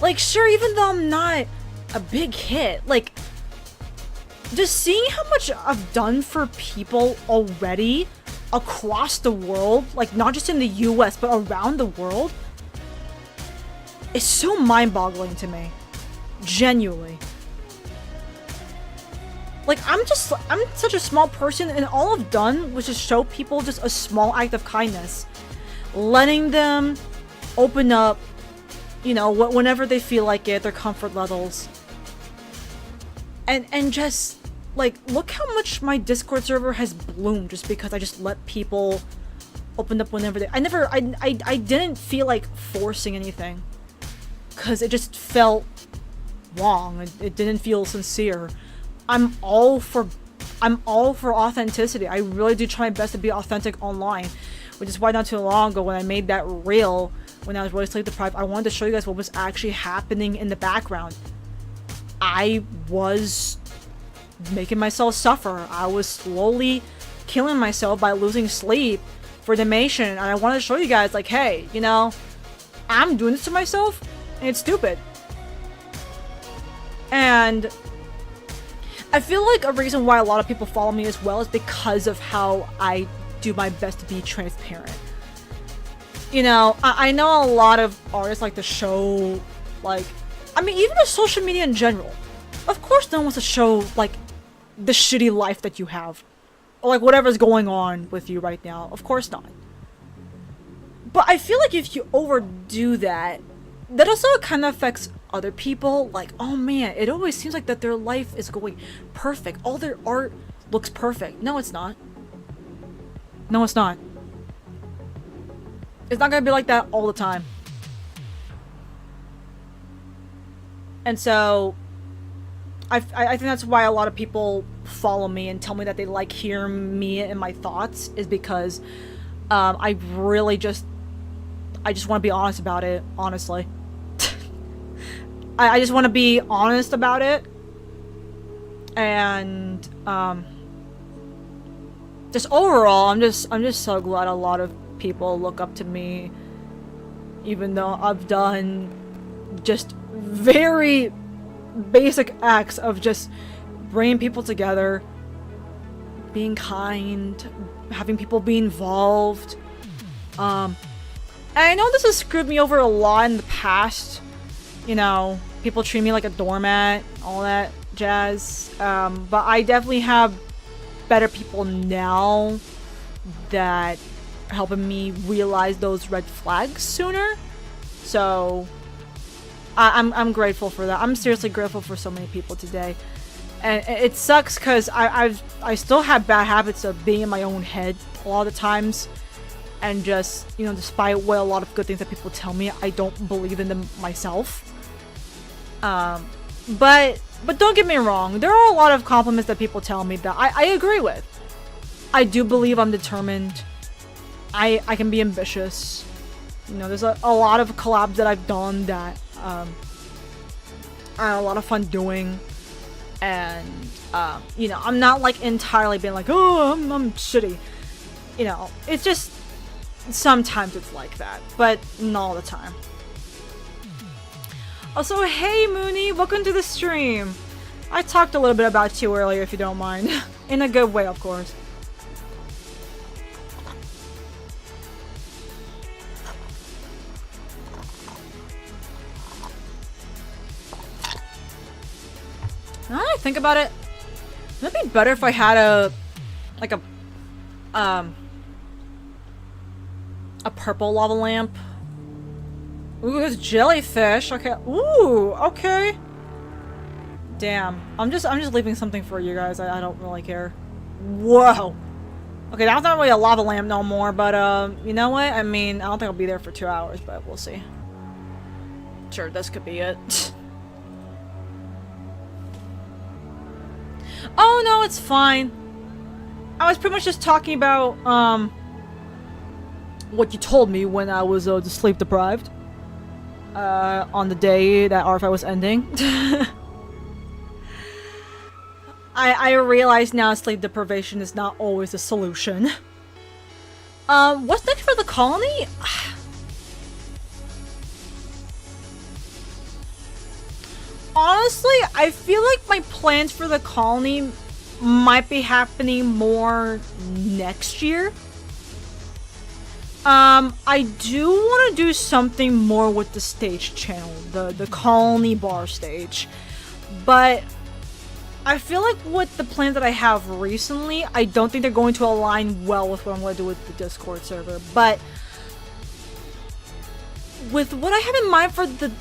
Like, sure, even though I'm not a big hit, like, just seeing how much I've done for people already across the world, like, not just in the US, but around the world, is so mind-boggling to me. Genuinely. Like, I'm such a small person, and all I've done was just show people just a small act of kindness. Letting them open up, you know, whenever they feel like it, their comfort levels. And just, like, look how much my Discord server has bloomed just because I just let people open up whenever they... I didn't feel like forcing anything. Because it just felt wrong. It didn't feel sincere. I'm all for authenticity. I really do try my best to be authentic online. Which is why not too long ago when I made that reel, when I was really sleep deprived, I wanted to show you guys what was actually happening in the background. I was making myself suffer. I was slowly killing myself by losing sleep for Damation. And I wanted to show you guys, like, hey, you know, I'm doing this to myself, and it's stupid. And I feel like a reason why a lot of people follow me as well is because of how I do my best to be transparent. You know, I know a lot of artists like to show, like, I mean, even the social media in general. Of course no one wants to show, like, the shitty life that you have. Or, like, whatever's going on with you right now. Of course not. But I feel like if you overdo that, that also kind of affects other people. Like, oh man, it always seems like that their life is going perfect. All their art looks perfect. No, it's not. No, it's not. It's not gonna be like that all the time. And so, I think that's why a lot of people follow me and tell me that they like hearing me and my thoughts, is because I really just want to be honest about it, honestly. I just want to be honest about it, and just overall, I'm just so glad a lot of people look up to me, even though I've done just very basic acts of just bringing people together, being kind, having people be involved. And I know this has screwed me over a lot in the past. You know, people treat me like a doormat, all that jazz. But I definitely have better people now that are helping me realize those red flags sooner. So I'm grateful for that. I'm seriously grateful for so many people today. And it sucks because I still have bad habits of being in my own head a lot of the times. And just, you know, despite what a lot of good things that people tell me, I don't believe in them myself. But don't get me wrong, there are a lot of compliments that people tell me that I agree with. I do believe I'm determined. I can be ambitious. You know, there's a lot of collabs that I've done that are a lot of fun doing. And, you know, I'm not like entirely being like, oh, I'm shitty. You know, it's just, sometimes it's like that, but not all the time. Also, hey Mooney, welcome to the stream. I talked a little bit about you earlier, if you don't mind. In a good way, of course. Now that I think about it, wouldn't it be better if I had a purple lava lamp? Ooh, there's jellyfish. Okay. Ooh, okay. Damn. I'm just leaving something for you guys. I don't really care. Whoa. Okay, that's not really a lava lamp no more, but you know what? I mean, I don't think I'll be there for 2 hours, but we'll see. Sure, this could be it. Oh no, it's fine. I was pretty much just talking about what you told me when I was sleep deprived on the day that RFI was ending. I realize now sleep deprivation is not always a solution. What's next for the colony? Honestly, I feel like my plans for the colony might be happening more next year. I do want to do something more with the stage channel, the colony bar stage. But I feel like with the plans that I have recently, I don't think they're going to align well with what I'm going to do with the Discord server. But with what I have in mind for the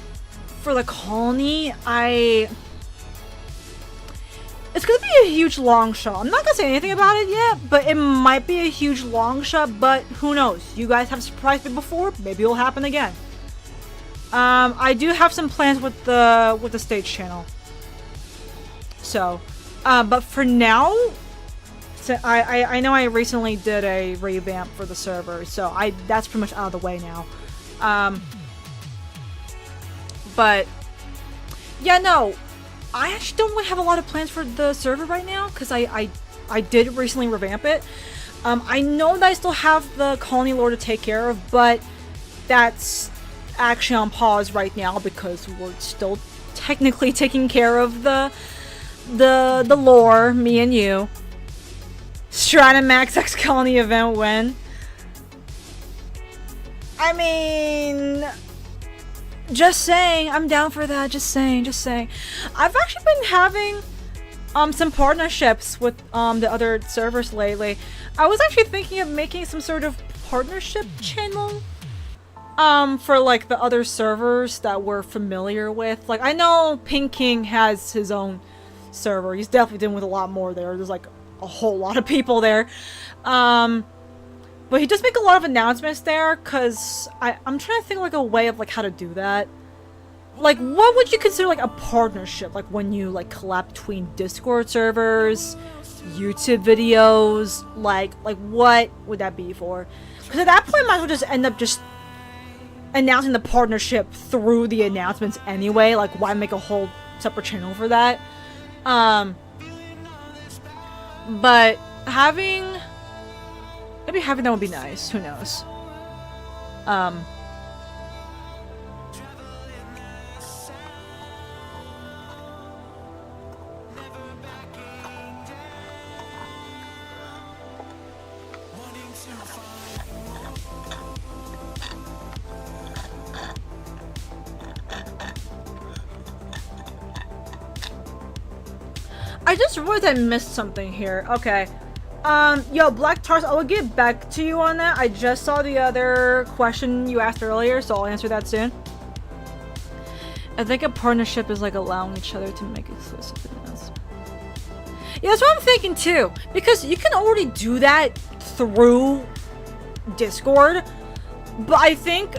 colony, it's gonna be a huge long shot. I'm not gonna say anything about it yet, but it might be a huge long shot, but who knows? You guys have surprised me before, maybe it'll happen again. I do have some plans with the stage channel. So, but for now, so I know I recently did a revamp for the server, so that's pretty much out of the way now. But yeah, no, I actually don't really have a lot of plans for the server right now because I did recently revamp it. I know that I still have the colony lore to take care of, but that's actually on pause right now because we're still technically taking care of the lore, me and you. Strata Max X Colony event when? I mean, just saying, I'm down for that. Just saying. I've actually been having some partnerships with the other servers lately. I was actually thinking of making some sort of partnership channel for like the other servers that we're familiar with. Like I know Pink King has his own server. He's definitely dealing with a lot more there. There's like a whole lot of people there. But he does make a lot of announcements there, cause I'm trying to think of like a way of like how to do that. like, what would you consider like a partnership? Like when you like collab between Discord servers, YouTube videos, like what would that be for? Because at that point, I might as well just end up just announcing the partnership through the announcements anyway. Like, why make a whole separate channel for that? But maybe having that would be nice. Who knows? I just realized I missed something here. Okay. Yo, Black Tars, I will get back to you on that. I just saw the other question you asked earlier, so I'll answer that soon. I think a partnership is like allowing each other to make exclusive announcements. Yeah, that's what I'm thinking too. Because you can already do that through Discord, but I think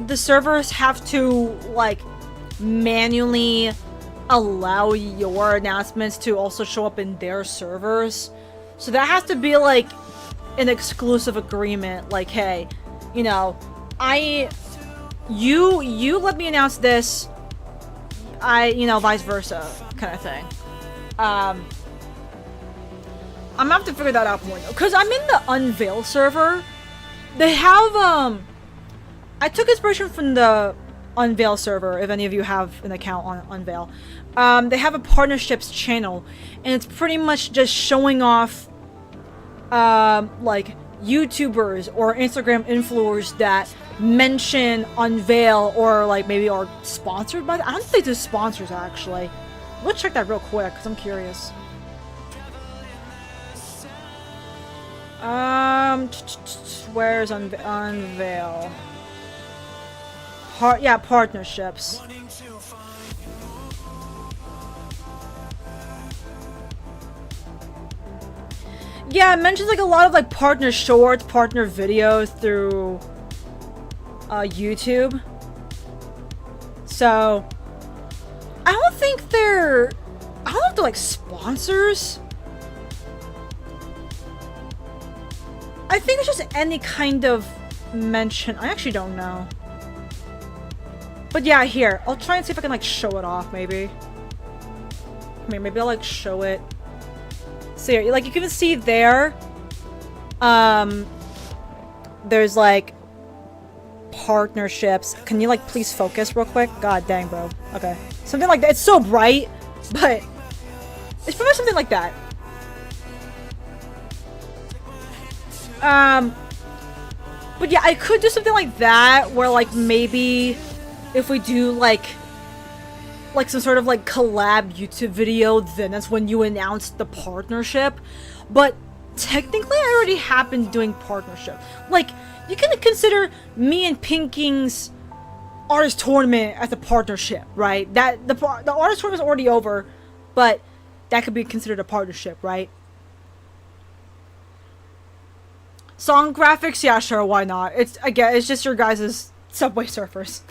the servers have to, like, manually allow your announcements to also show up in their servers. So that has to be like an exclusive agreement, like, hey, you know, you let me announce this, you know, vice versa kind of thing. I'm gonna have to figure that out more, because I'm in the Unveil server. They have I took inspiration from the Unveil server, if any of you have an account on Unveil. They have a partnerships channel, and it's pretty much just showing off like YouTubers or Instagram influencers that mention Unveil or like maybe are sponsored by that. I don't think they're sponsors actually. Let's check that real quick because I'm curious. Where's Unveil? Yeah, partnerships. Yeah, it mentions like a lot of like partner shorts, partner videos through YouTube. So I don't think they're like sponsors. I think it's just any kind of mention. I actually don't know. But yeah, here. I'll try and see if I can like show it off maybe. I mean, maybe I'll like show it. So yeah, like you can see there, there's like partnerships. Can you like please focus real quick? God dang, bro. Okay. Something like that. It's so bright, but it's probably something like that. But yeah, I could do something like that where like maybe if we do like some sort of like collab YouTube video, then that's when you announce the partnership. But technically I already have been doing partnership. Like, you can consider me and Pinking's artist tournament as a partnership, right? That the artist tournament is already over, but that could be considered a partnership, right? Song graphics, yeah, sure, why not? It's again, it's just your guys' Subway Surfers.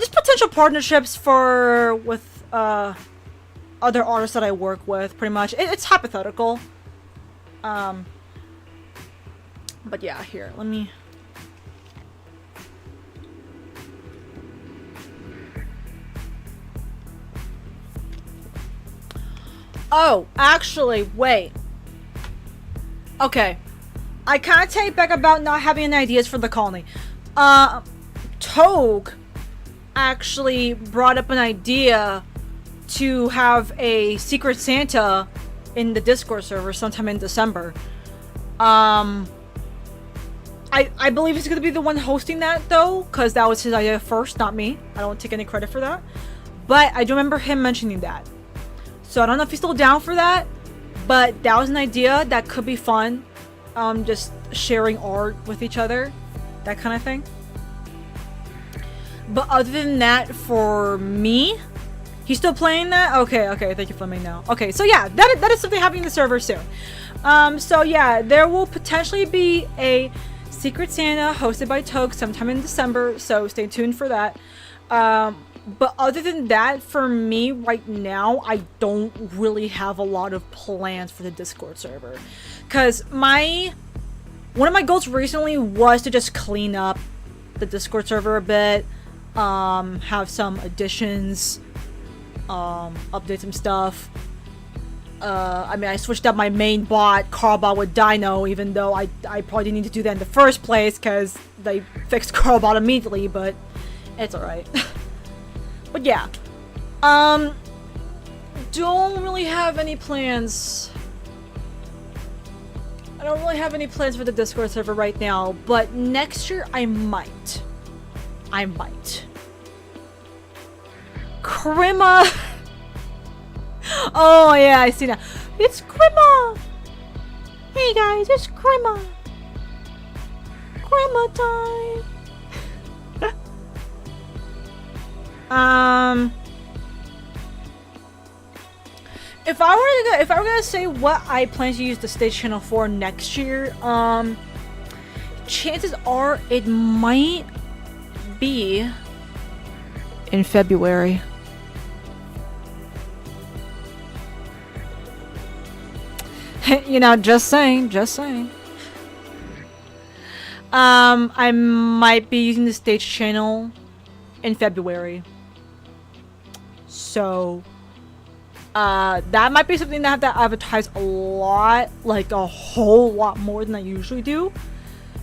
Just potential partnerships with other artists that I work with, pretty much. It's hypothetical. But yeah, here, let me... Oh, actually, wait. Okay. I kind of take back about not having any ideas for the colony. Togue actually brought up an idea to have a Secret Santa in the Discord server sometime in December. I believe he's gonna be the one hosting that though, because that was his idea first, not me. I don't take any credit for that. But I do remember him mentioning that. So I don't know if he's still down for that, but that was an idea that could be fun. Just sharing art with each other, that kind of thing. But other than that, for me, he's still playing that? Okay, thank you for letting me know. Okay, so yeah, that is something happening in the server soon. So yeah, there will potentially be a Secret Santa hosted by Toke sometime in December, so stay tuned for that. But other than that, for me right now, I don't really have a lot of plans for the Discord server. Because one of my goals recently was to just clean up the Discord server a bit, have some additions, update some stuff. I mean, I switched up my main bot, Carbot, with Dino, even though I probably didn't need to do that in the first place, because they fixed Carbot immediately, but it's alright. But yeah. Don't really have any plans. I don't really have any plans for the Discord server right now, but next year I might. I might. Krima! Oh yeah, I see that. It's Krima! Hey guys, it's Krima! Krima time! If I were gonna say what I plan to use the stage channel for next year, chances are it might be in February. You know, just saying. I might be using the stage channel in February. So, that might be something that I have to advertise a lot, like a whole lot more than I usually do.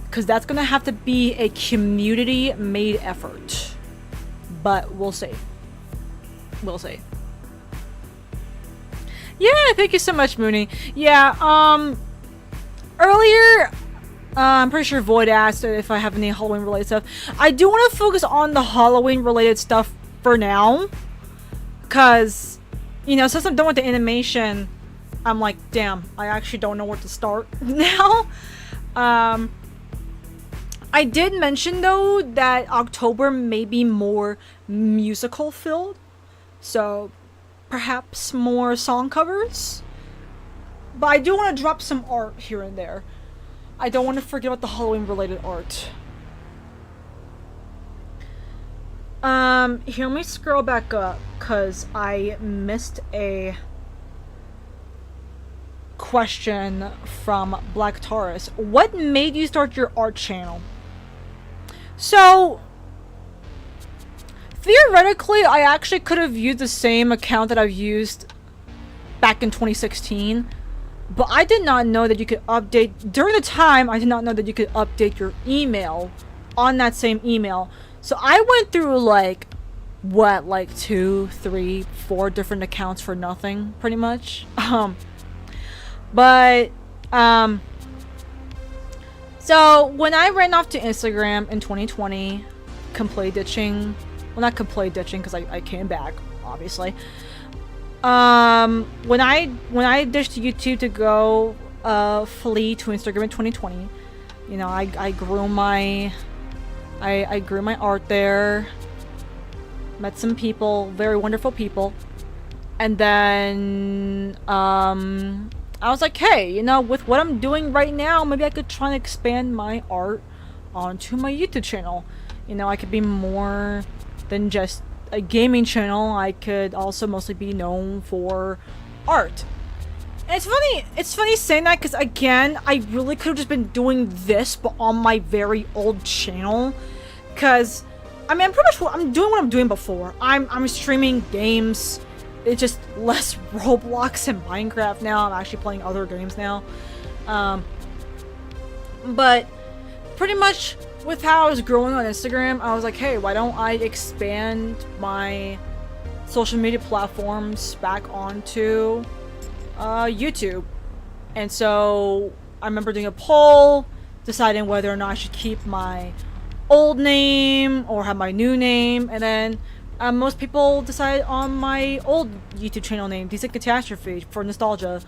Because that's gonna have to be a community-made effort. But we'll see. We'll see. Yeah, thank you so much, Mooney. Yeah, earlier, I'm pretty sure Void asked if I have any Halloween-related stuff. I do want to focus on the Halloween-related stuff for now. Because, you know, since I'm done with the animation, I'm like, damn, I actually don't know where to start now. I did mention, though, that October may be more musical-filled. So, perhaps more song covers. But I do want to drop some art here and there. I don't want to forget about the Halloween-related art. Here, let me scroll back up, because I missed a question from Black Taurus. What made you start your art channel? So, theoretically, I actually could have used the same account that I've used back in 2016, but I did not know that you could update, during the time, I did not know that you could update your email on that same email. So I went through like, what, like 2, 3, 4 different accounts for nothing, pretty much. So when I ran off to Instagram in 2020, completely ditching, well, not completely ditching because I came back, obviously. When I ditched YouTube to go flee to Instagram in 2020, you know, I grew my art there, met some people, very wonderful people, and then I was like, hey, you know, with what I'm doing right now, maybe I could try and expand my art onto my YouTube channel. You know, I could be more than just a gaming channel. I could also mostly be known for art. And it's funny saying that, because again, I really could have just been doing this, but on my very old channel. Because, I mean, I'm doing what I'm doing before. I'm streaming games. It's just less Roblox and Minecraft now. I'm actually playing other games now. But pretty much with how I was growing on Instagram, I was like, hey, why don't I expand my social media platforms back onto YouTube? And so I remember doing a poll, deciding whether or not I should keep my old name or have my new name, and then most people decided on my old YouTube channel name, Decent Catastrophe, for nostalgia,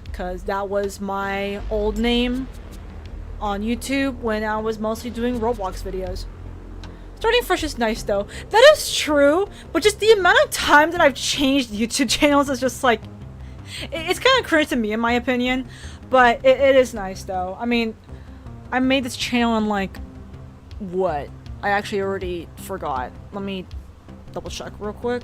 because that was my old name on YouTube when I was mostly doing Roblox videos. Starting fresh is nice though. That is true, but just the amount of time that I've changed YouTube channels is just like, it's kind of cringe to me in my opinion, but it is nice though. I mean, I made this channel in like, what? I actually already forgot. Let me double check real quick.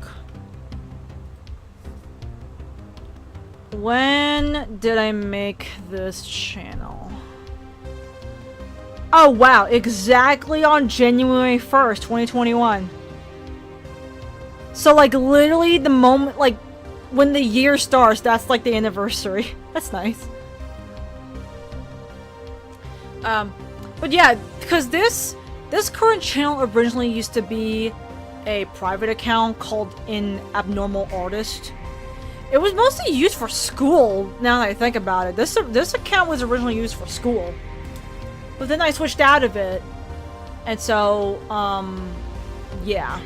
When did I make this channel? Oh wow, exactly on January 1st, 2021. So like literally the moment, like when the year starts, that's like the anniversary. That's nice. But yeah, because this current channel originally used to be a private account called An Abnormal Artist. It was mostly used for school, now that I think about it. This account was originally used for school. But then I switched out of it. And so, yeah.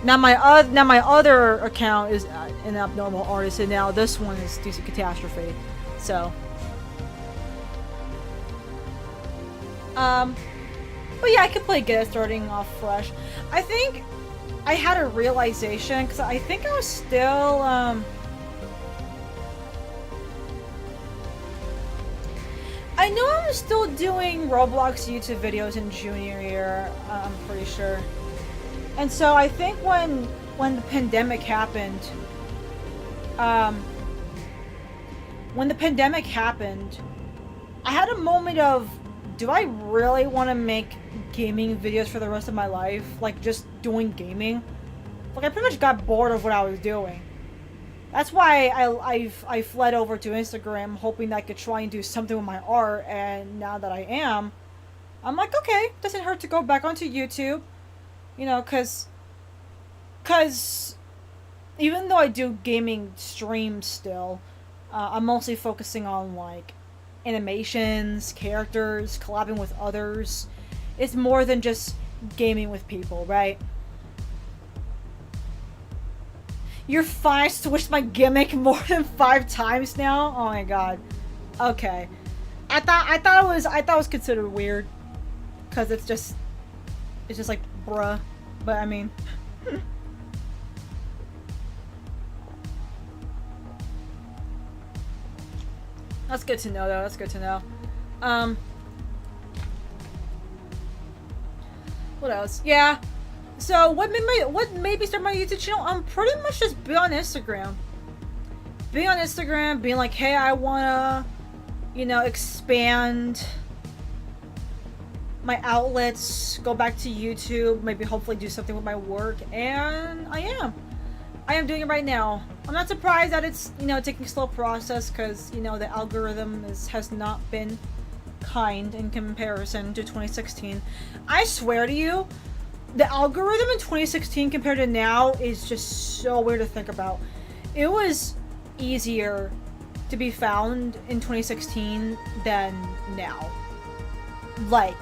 Now my other account is An Abnormal Artist, and now this one is DC Catastrophe. So, but yeah, I could play Get It starting off fresh. I think I had a realization, because I think I was still, I know I was still doing Roblox YouTube videos in junior year, I'm pretty sure. And so I think when the pandemic happened, I had a moment of, do I really want to make gaming videos for the rest of my life? Like, just doing gaming? Like, I pretty much got bored of what I was doing. That's why I fled over to Instagram, hoping that I could try and do something with my art, and now that I am, I'm like, okay, doesn't hurt to go back onto YouTube. You know, cause even though I do gaming streams still, I'm mostly focusing on, like, animations, characters, collabing with others. It's more than just gaming with people, right? You're fine. Switched my gimmick more than 5 times now. Oh my god. Okay. I thought it was considered weird, cause it's just like, bruh. But I mean. That's good to know, though. That's good to know. What else? Yeah. So what made me start my YouTube channel? Pretty much just be on Instagram. Being on Instagram, being like, hey, I wanna, you know, expand my outlets, go back to YouTube, maybe hopefully do something with my work, and I am doing it right now. I'm not surprised that it's, you know, taking a slow process, because, you know, the algorithm has not been kind in comparison to 2016. I swear to you, the algorithm in 2016 compared to now is just so weird to think about. It was easier to be found in 2016 than now. Like,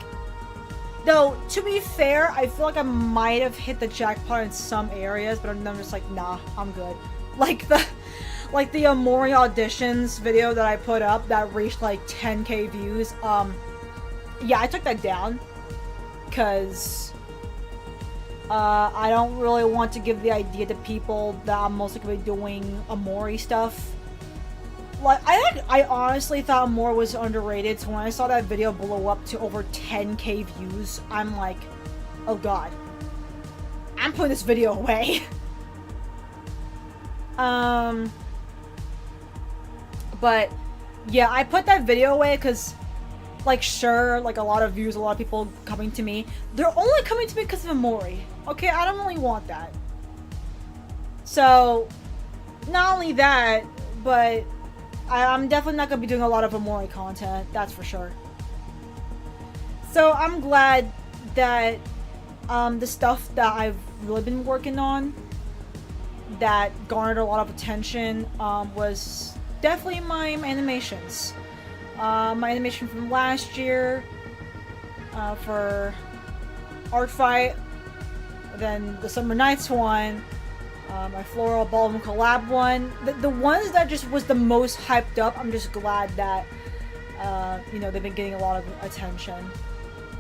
though, to be fair, I feel like I might have hit the jackpot in some areas, but I'm just like, nah, I'm good. Like the Amori auditions video that I put up that reached like 10k views. Yeah, I took that down because I don't really want to give the idea to people that I'm mostly gonna be doing Amori stuff. Like, I honestly thought Amori was underrated, so when I saw that video blow up to over 10k views, I'm like, oh god, I'm putting this video away. But yeah, I put that video away because, like, sure, like, a lot of views, a lot of people coming to me, they're only coming to me because of Amori. Okay, I don't really want that. So, not only that, but I'm definitely not going to be doing a lot of Amori content, that's for sure. So, I'm glad that the stuff that I've really been working on that garnered a lot of attention was definitely my animations. My animation from last year for Art Fight, then the Summer Nights one, my Floral Ballroom collab one. The ones that just was the most hyped up, I'm just glad that you know, they've been getting a lot of attention.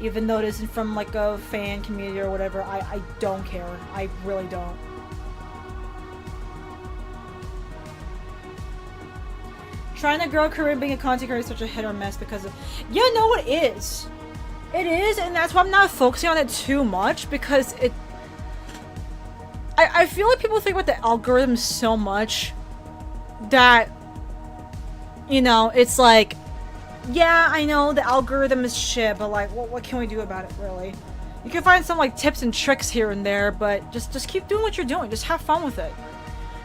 Even though it isn't from like a fan community or whatever, I don't care. I really don't. Trying to grow a career being a content creator is such a hit or miss because of... Yeah, no, it is. It is, and that's why I'm not focusing on it too much, because it... I feel like people think about the algorithm so much that, you know, it's like, yeah, I know the algorithm is shit, but like, what can we do about it, really? You can find some like tips and tricks here and there, but just keep doing what you're doing. Just have fun with it.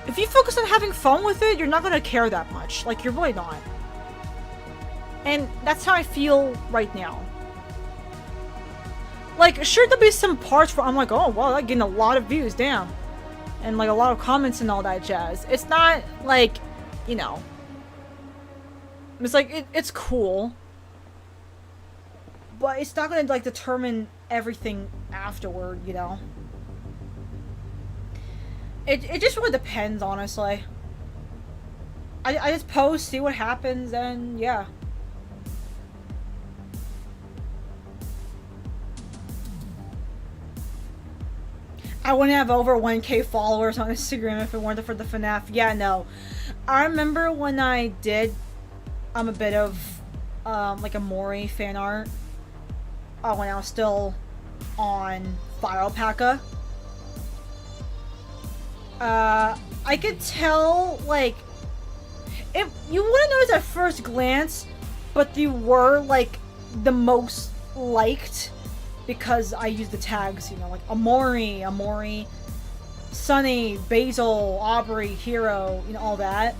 If you focus on having fun with it, you're not gonna care that much. Like, you're really not. And that's how I feel right now. Like, sure, there'll be some parts where I'm like, oh, well, I'm getting a lot of views, damn. And like a lot of comments and all that jazz. It's not like, you know, it's like, it's cool. But it's not gonna like determine everything afterward, you know? It just really depends, honestly. I just post, see what happens, and yeah. I wouldn't have over 1K followers on Instagram if it weren't for the FNAF. Yeah, no. I remember when I did a bit of like a Mori fan art when I was still on Firepaca. I could tell, like, if you wouldn't notice at first glance, but you were like the most liked because I used the tags, you know, like Amori, Sunny, Basil, Aubrey, Hero, you know, all that.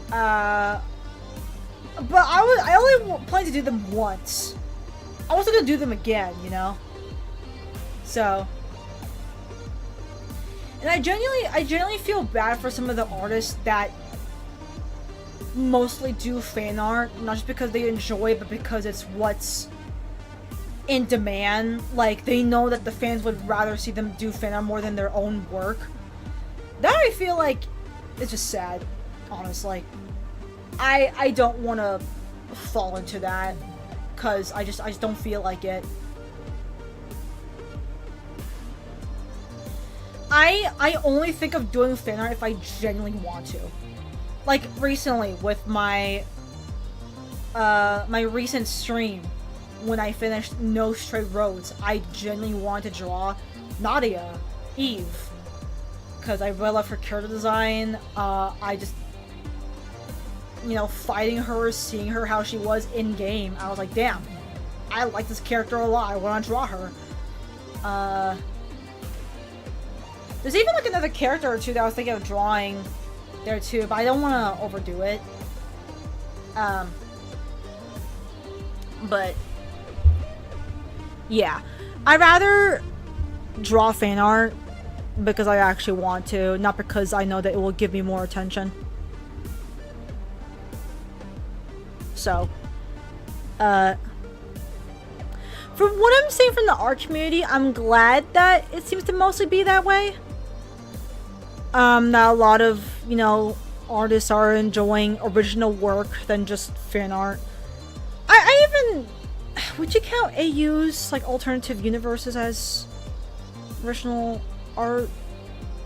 But I only planned to do them once. I wasn't gonna do them again, you know. So, and I genuinely feel bad for some of the artists that mostly do fan art, not just because they enjoy it, but because it's what's in demand. Like, they know that the fans would rather see them do fan art more than their own work. That I feel like is just sad, honestly. I don't want to fall into that because I just don't feel like it. I only think of doing fan art if I genuinely want to. Like recently with my my recent stream when I finished No Straight Roads, I genuinely wanted to draw Nadia, Eve, because I really love her character design. I just, you know, fighting her, seeing her how she was in game, I was like, damn, I like this character a lot. I want to draw her. There's even like another character or two that I was thinking of drawing there too, but I don't want to overdo it. But yeah, I'd rather draw fan art because I actually want to, not because I know that it will give me more attention. So, from what I'm seeing from the art community, I'm glad that it seems to mostly be that way. That a lot of, you know, artists are enjoying original work than just fan art. I even... Would you count AU's, like, alternative universes as original art?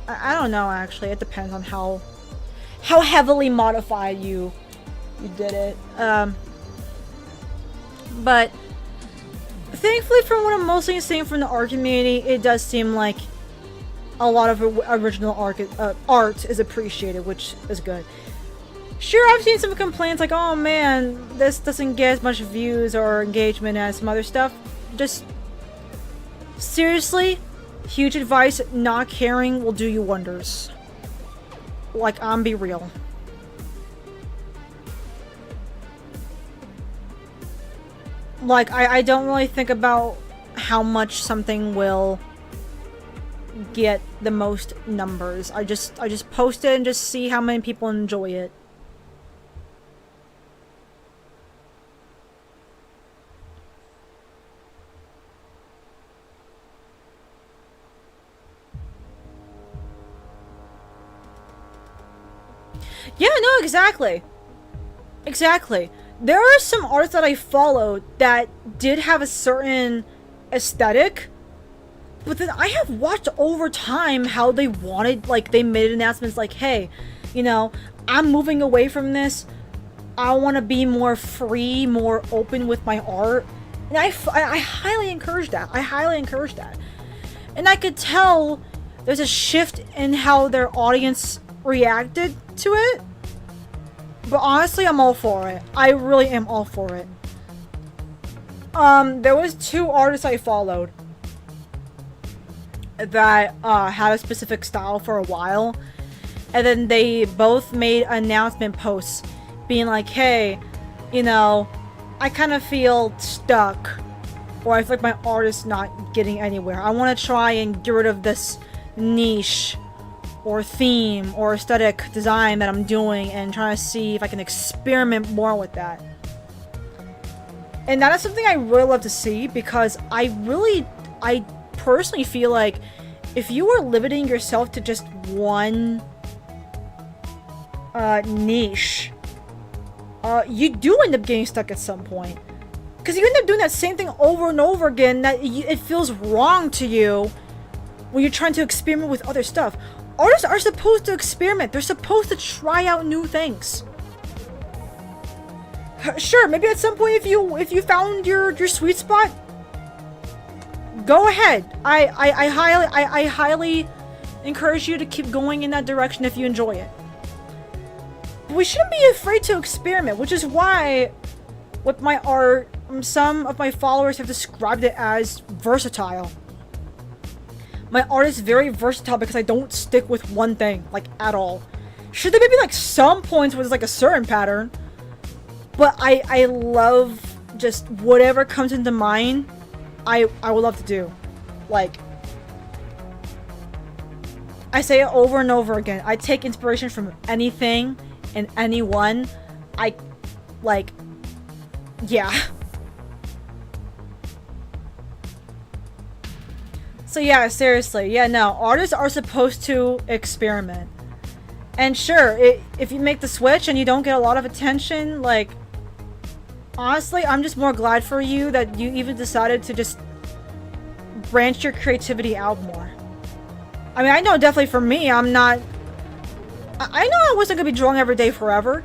I don't know, actually. It depends on how heavily modified you did it. But thankfully, from what I'm mostly seeing from the art community, it does seem like a lot of original art is appreciated, which is good. Sure, I've seen some complaints like, oh man, this doesn't get as much views or engagement as some other stuff. Just seriously, huge advice, not caring will do you wonders. Like, I'm be real. Like, I don't really think about how much something will get the most numbers. I just post it and just see how many people enjoy it. Yeah, no, exactly. Exactly. There are some artists that I followed that did have a certain aesthetic, but then I have watched over time how they wanted, like, they made announcements like, hey, you know, I'm moving away from this. I want to be more free, more open with my art. And I highly encourage that. I highly encourage that. And I could tell there's a shift in how their audience reacted to it. But honestly, I'm all for it. I really am all for it. There was 2 artists I followed that had a specific style for a while. And then they both made announcement posts being like, hey, you know, I kind of feel stuck. Or I feel like my art is not getting anywhere. I want to try and get rid of this niche or theme or aesthetic design that I'm doing and trying to see if I can experiment more with that. And that is something I really love to see, because I personally feel like if you are limiting yourself to just one niche, you do end up getting stuck at some point. Because you end up doing that same thing over and over again, that it feels wrong to you when you're trying to experiment with other stuff. Artists are supposed to experiment. They're supposed to try out new things. Sure, maybe at some point if you found your sweet spot, go ahead. I highly encourage you to keep going in that direction if you enjoy it. But we shouldn't be afraid to experiment, which is why with my art, some of my followers have described it as versatile. My art is very versatile because I don't stick with one thing, like, at all. Sure, there may be, like, some points where there's, like, a certain pattern, but I love just whatever comes into mind, I would love to do. Like, I say it over and over again. I take inspiration from anything and anyone. Yeah. So yeah, seriously. Yeah, no. Artists are supposed to experiment. And sure, if you make the switch and you don't get a lot of attention, like, honestly, I'm just more glad for you that you even decided to just branch your creativity out more. I mean, I know definitely for me, I know I wasn't gonna be drawing every day forever.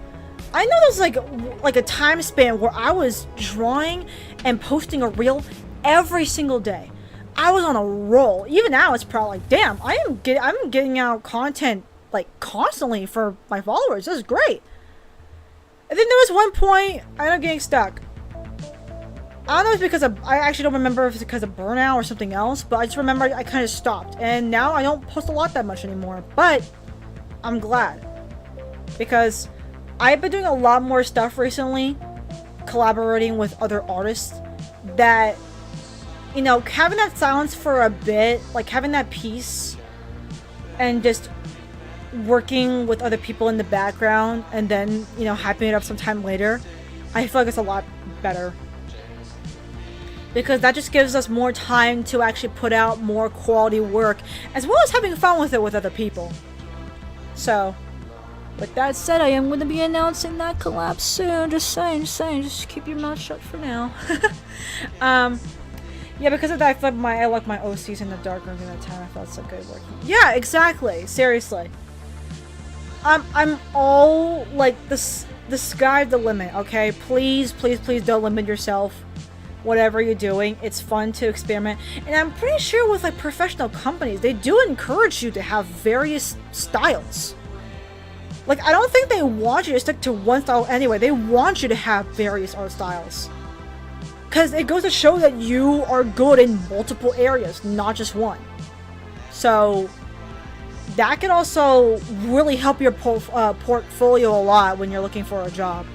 I know there's like a time span where I was drawing and posting a reel every single day. I was on a roll. Even now, it's probably like, damn, I'm getting out content like constantly for my followers. This is great. And then there was one point I ended up getting stuck. I don't know if it's because I actually don't remember if it's because of burnout or something else, but I just remember I kind of stopped. And now I don't post a lot that much anymore. But I'm glad, because I've been doing a lot more stuff recently, collaborating with other artists, that, you know, having that silence for a bit, like having that peace and just working with other people in the background and then, you know, hyping it up sometime later, I feel like it's a lot better. Because that just gives us more time to actually put out more quality work, as well as having fun with it with other people. So, with that said, I am going to be announcing that collab soon. Just saying. Just keep your mouth shut for now. Yeah, because of that, I feel like I like my OCs in the dark room in that time. I felt so good working. Yeah, exactly. Seriously. I'm all like the sky the limit. Okay, please don't limit yourself. Whatever you're doing, it's fun to experiment. And I'm pretty sure with like professional companies, they do encourage you to have various styles. Like, I don't think they want you to stick to one style anyway. They want you to have various art styles. Because it goes to show that you are good in multiple areas, not just one. So, that can also really help your portfolio a lot when you're looking for a job.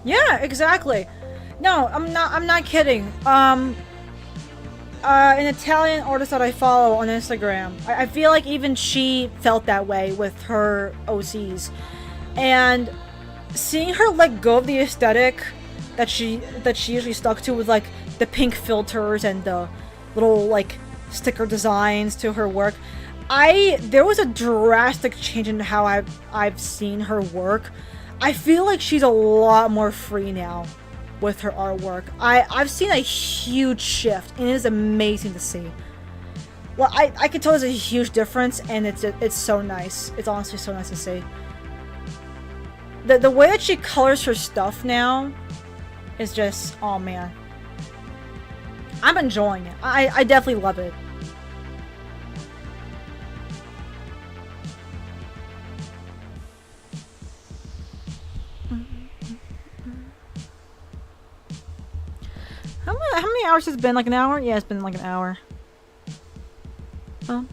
Yeah, exactly. No, I'm not kidding. An Italian artist that I follow on Instagram, I feel like even she felt that way with her OCs. And seeing her let go of the aesthetic that she usually stuck to, with like the pink filters and the little like sticker designs to her work, There was a drastic change in how I've seen her work. I feel like she's a lot more free now with her artwork. I've seen a huge shift, and it is amazing to see. Well, I can tell there's a huge difference, and it's so nice. It's honestly so nice to see. The way that she colors her stuff now is just, oh man. I'm enjoying it. I definitely love it. How many hours has it been? Like an hour? Yeah, it's been like an hour. Oh.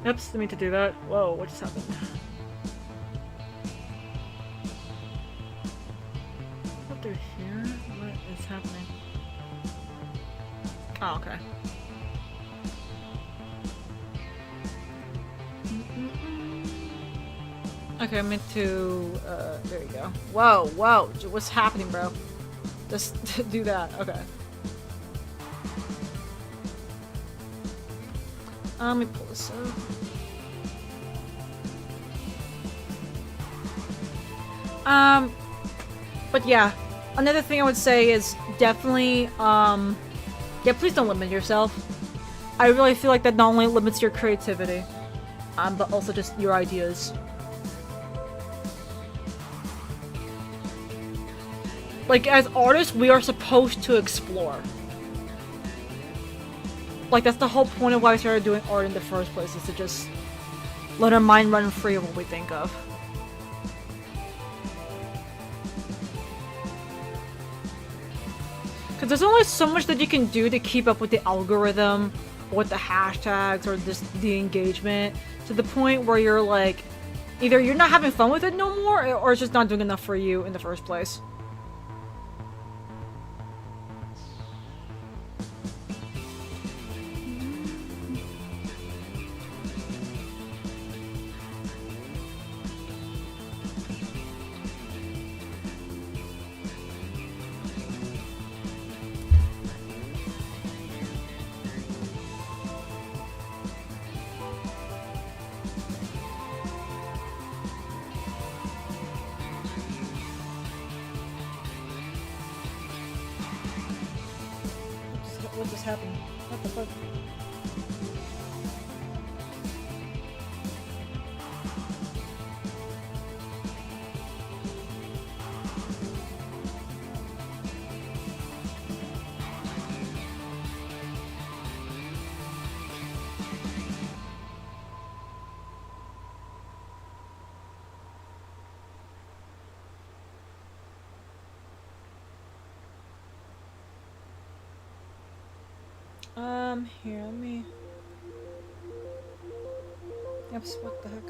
Oops, didn't mean to do that. Whoa, what just happened? Up through here? What is happening? Oh, okay. Okay, I meant to, there you go. Whoa, whoa, what's happening, bro? Just do that, okay. Let me pull this up. But yeah, another thing I would say is definitely, yeah, please don't limit yourself. I really feel like that not only limits your creativity, but also just your ideas. Like, as artists, we are supposed to explore. Like, that's the whole point of why I started doing art in the first place, is to just let our mind run free of what we think of. Because there's only so much that you can do to keep up with the algorithm, or with the hashtags, or just the engagement, to the point where you're like, either you're not having fun with it no more, or it's just not doing enough for you in the first place. What just happened? What the fuck? Here, let me... Yep, what the heck?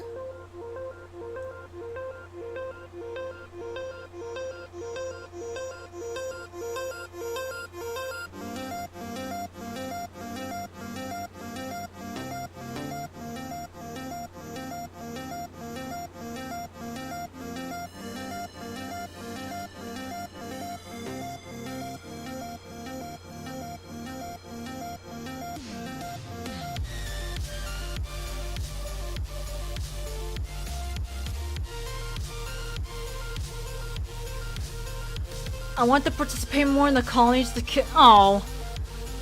I want to participate more in the colonies. Oh,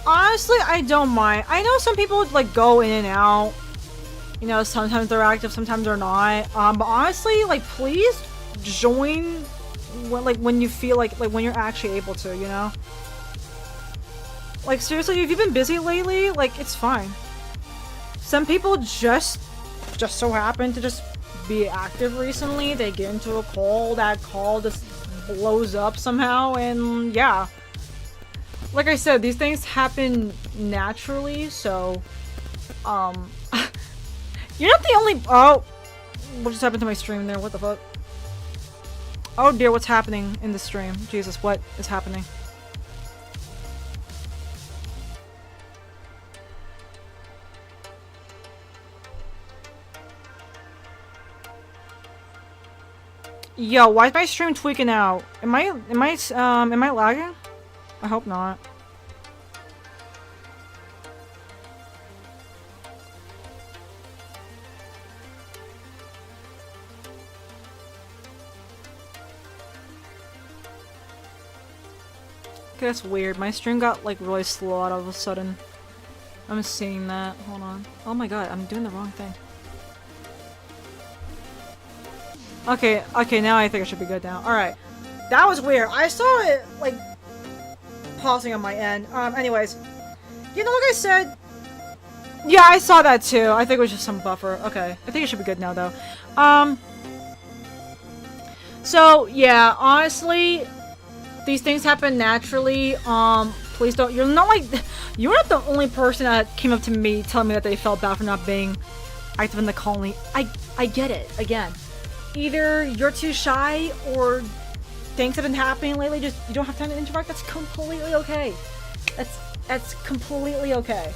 honestly, I don't mind. I know some people like go in and out. You know, sometimes they're active, sometimes they're not. But honestly, like, please join when you feel like when you're actually able to. You know, like seriously, if you've been busy lately, like it's fine. Some people just so happen to just be active recently. They get into a call. That call just blows up somehow, and yeah, like I said, these things happen naturally, so you're not the only— oh, what just happened to my stream there? What the fuck? Oh dear, what's happening in the stream? Jesus, what is happening? Yo, why is my stream tweaking out? Am I lagging? I hope not. Okay, that's weird. My stream got like really slow all of a sudden. I'm seeing that. Hold on. Oh my god, I'm doing the wrong thing. Okay, now I think I should be good now. Alright. That was weird. I saw it, like, pausing on my end. Anyways. You know, like I said... Yeah, I saw that too. I think it was just some buffer. Okay. I think it should be good now, though. So, yeah, honestly... These things happen naturally. Please don't... You're not like... You're not the only person that came up to me telling me that they felt bad for not being active in the colony. I get it. Again. Either you're too shy or things have been happening lately, just you don't have time to interact. That's completely okay. That's completely okay.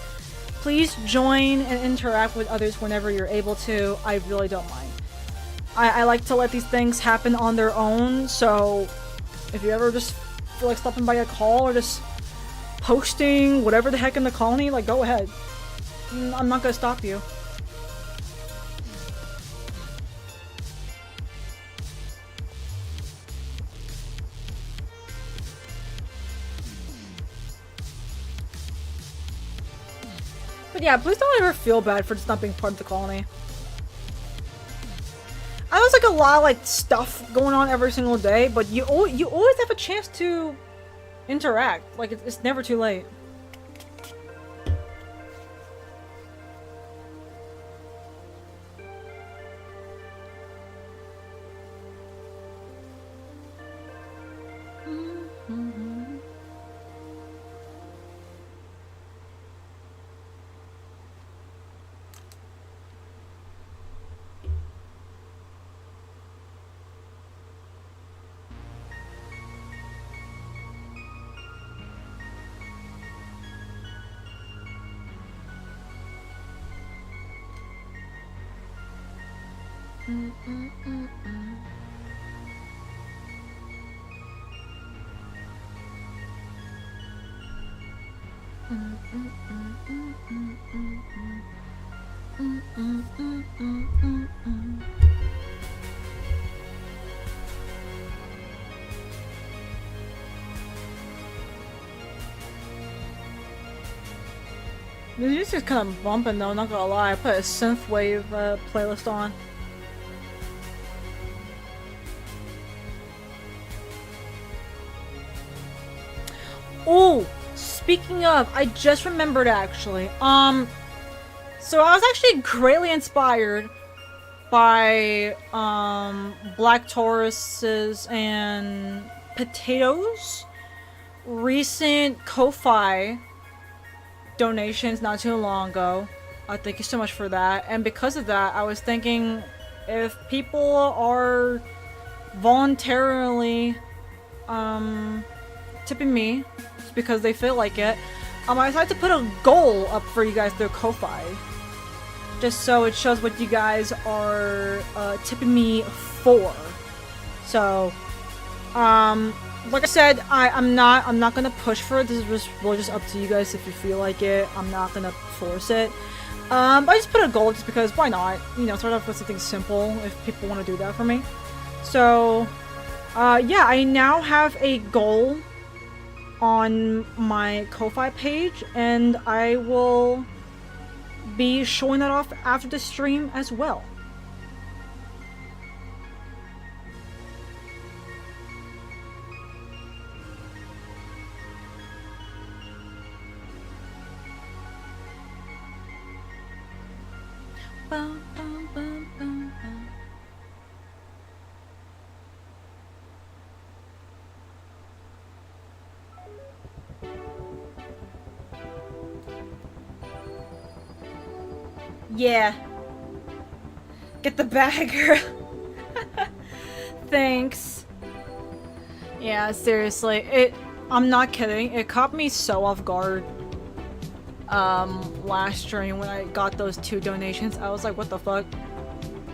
Please join and interact with others whenever you're able to. I really don't mind. I like to let these things happen on their own, so if you ever just feel like stopping by a call or just posting whatever the heck in the colony, like, go ahead. I'm not gonna stop you. But yeah, please don't ever feel bad for just not being part of the colony. I know there's like a lot of like stuff going on every single day, but you always have a chance to interact. Like it's never too late. The music's kind of bumping though, not gonna lie. I put a synthwave playlist on. Oh, speaking of, I just remembered actually. So I was actually greatly inspired by Black Taurus's and Potatoes recent Ko-Fi donations not too long ago. Thank you so much for that. And because of that, I was thinking if people are voluntarily tipping me just because they feel like it, I decided to put a goal up for you guys through Ko-Fi. Just so it shows what you guys are tipping me for. So, like I said, I'm not gonna push for it. This is just really just up to you guys if you feel like it. I'm not gonna force it. But I just put a goal just because why not? You know, start off with something simple if people want to do that for me. So, yeah, I now have a goal on my Ko-Fi page, and I will be showing that off after the stream as well. Bum, bum, bum, bum, bum. Yeah. Get the bag, girl. Thanks. Yeah, seriously, I'm not kidding. It caught me so off guard. Last stream when I got those 2 donations, I was like, what the fuck?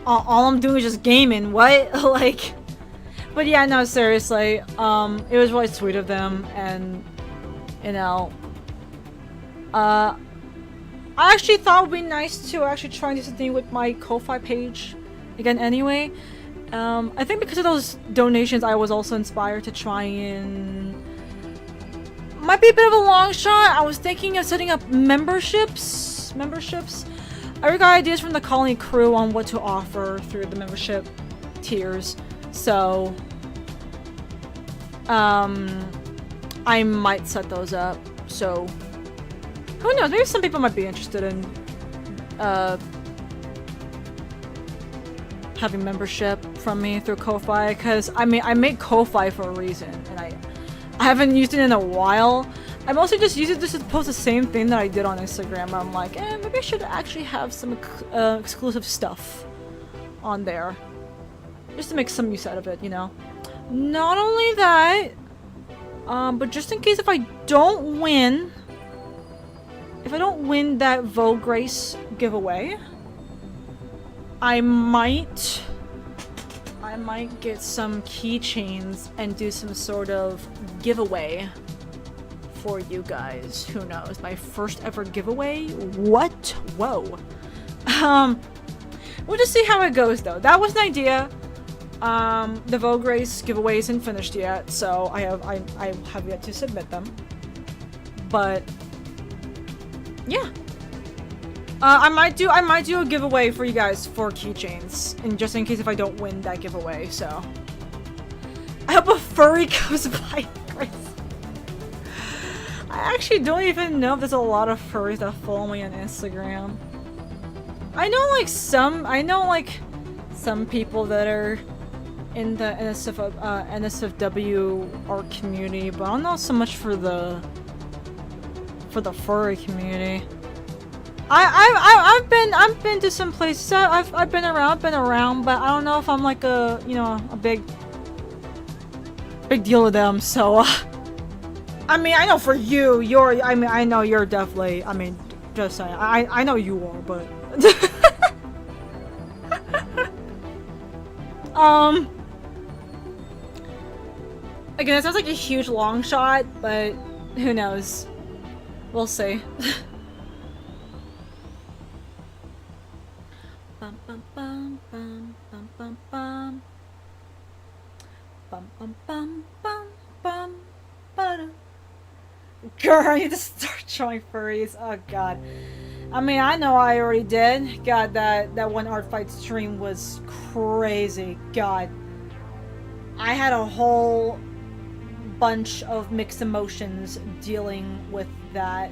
All I'm doing is just gaming, what? Like, but yeah, no, seriously, it was really sweet of them, and, you know, I actually thought it would be nice to actually try and do something with my Ko-Fi page again anyway. I think because of those donations, I was also inspired to try and... Might be a bit of a long shot. I was thinking of setting up memberships. I got ideas from the Colony crew on what to offer through the membership tiers. So, I might set those up. So, who knows? Maybe some people might be interested in, having membership from me through Ko-Fi. Because, I mean, I make Ko-Fi for a reason. And I haven't used it in a while. I'm also just using this to post the same thing that I did on Instagram. I'm like, maybe I should actually have some exclusive stuff on there. Just to make some use out of it, you know? Not only that, but just in case if I don't win that Vogue Grace giveaway, I might get some keychains and do some sort of giveaway for you guys. Who knows? My first ever giveaway? What? Whoa. We'll just see how it goes though. That was an idea. The Vogue Race giveaway isn't finished yet, so I have yet to submit them. But yeah. I might do a giveaway for you guys for keychains, and just in case if I don't win that giveaway, so. I hope a furry comes by, Grace. I actually don't even know if there's a lot of furries that follow me on Instagram. I know some people that are in the NSFW art community, but I don't know so much for the furry community. I've been to some places. I've been around, but I don't know if I'm like a big deal with them. So, I mean, I know for you, I know you're definitely. I mean, just saying. I know you are, but. Again, it sounds like a huge long shot, but who knows? We'll see. Bum bum bum bum bum bum bum bum bum bum bum bum bum. Girl, I need to start showing furries. Oh god. I mean, I know I already did. God, that one art fight stream was crazy. God. I had a whole bunch of mixed emotions dealing with that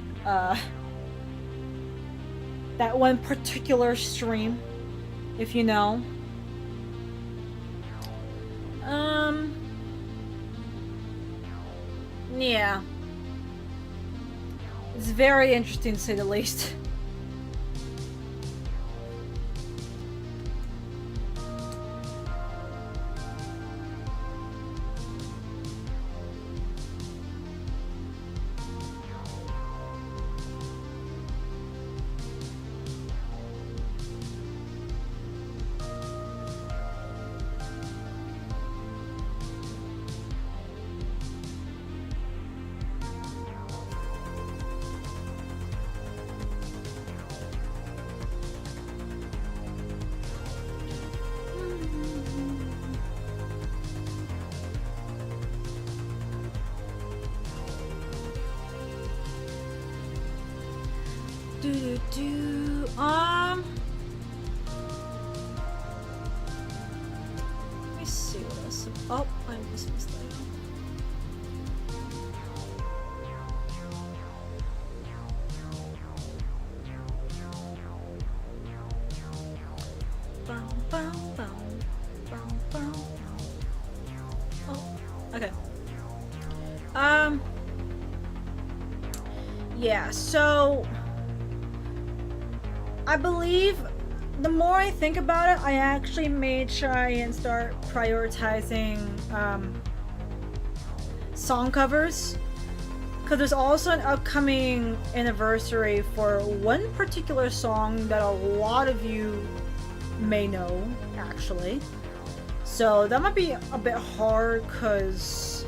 that one particular stream, if you know. Yeah. It's very interesting to say the least. Let me see what else. Oh, I missed this thing. Oh, okay. Yeah, so I believe the more I think about it, I actually may try and start prioritizing song covers. Because there's also an upcoming anniversary for one particular song that a lot of you may know, actually. So that might be a bit hard because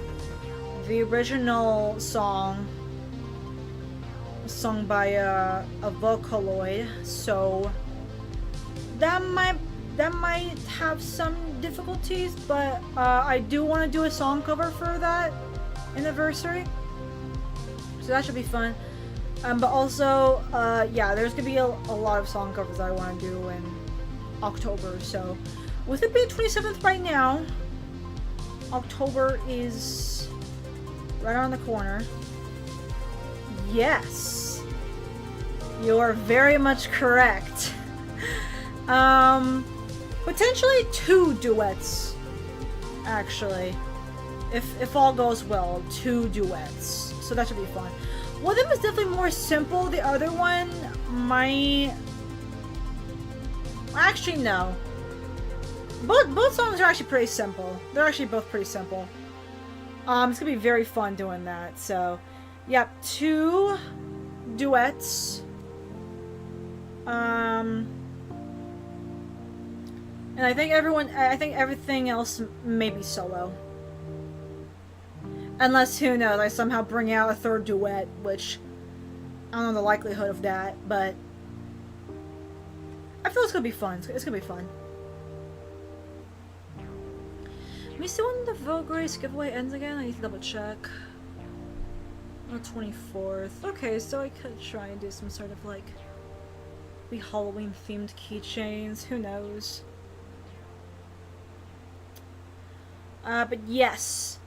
the original song was sung by a Vocaloid, so that might have some difficulties, but I do want to do a song cover for that anniversary. So that should be fun. But also, yeah, there's gonna be a lot of song covers that I want to do in October. So, with it being 27th right now, October is right around the corner. Yes, you are very much correct. Potentially 2 duets, actually, if all goes well, 2 duets. So that should be fun. One of them is definitely more simple. The other one might... Actually, no. Both songs are actually pretty simple. They're actually both pretty simple. It's gonna be very fun doing that. So, yep, 2 duets. And I think everything else may be solo. Unless, who knows, I somehow bring out a 3rd duet, which I don't know the likelihood of that, but I feel it's gonna be fun. It's gonna be fun. Let me see when the Vogue Race giveaway ends again. I need to double check. On the 24th. Okay, so I could try and do some sort of like Halloween themed keychains. Who knows? But yes,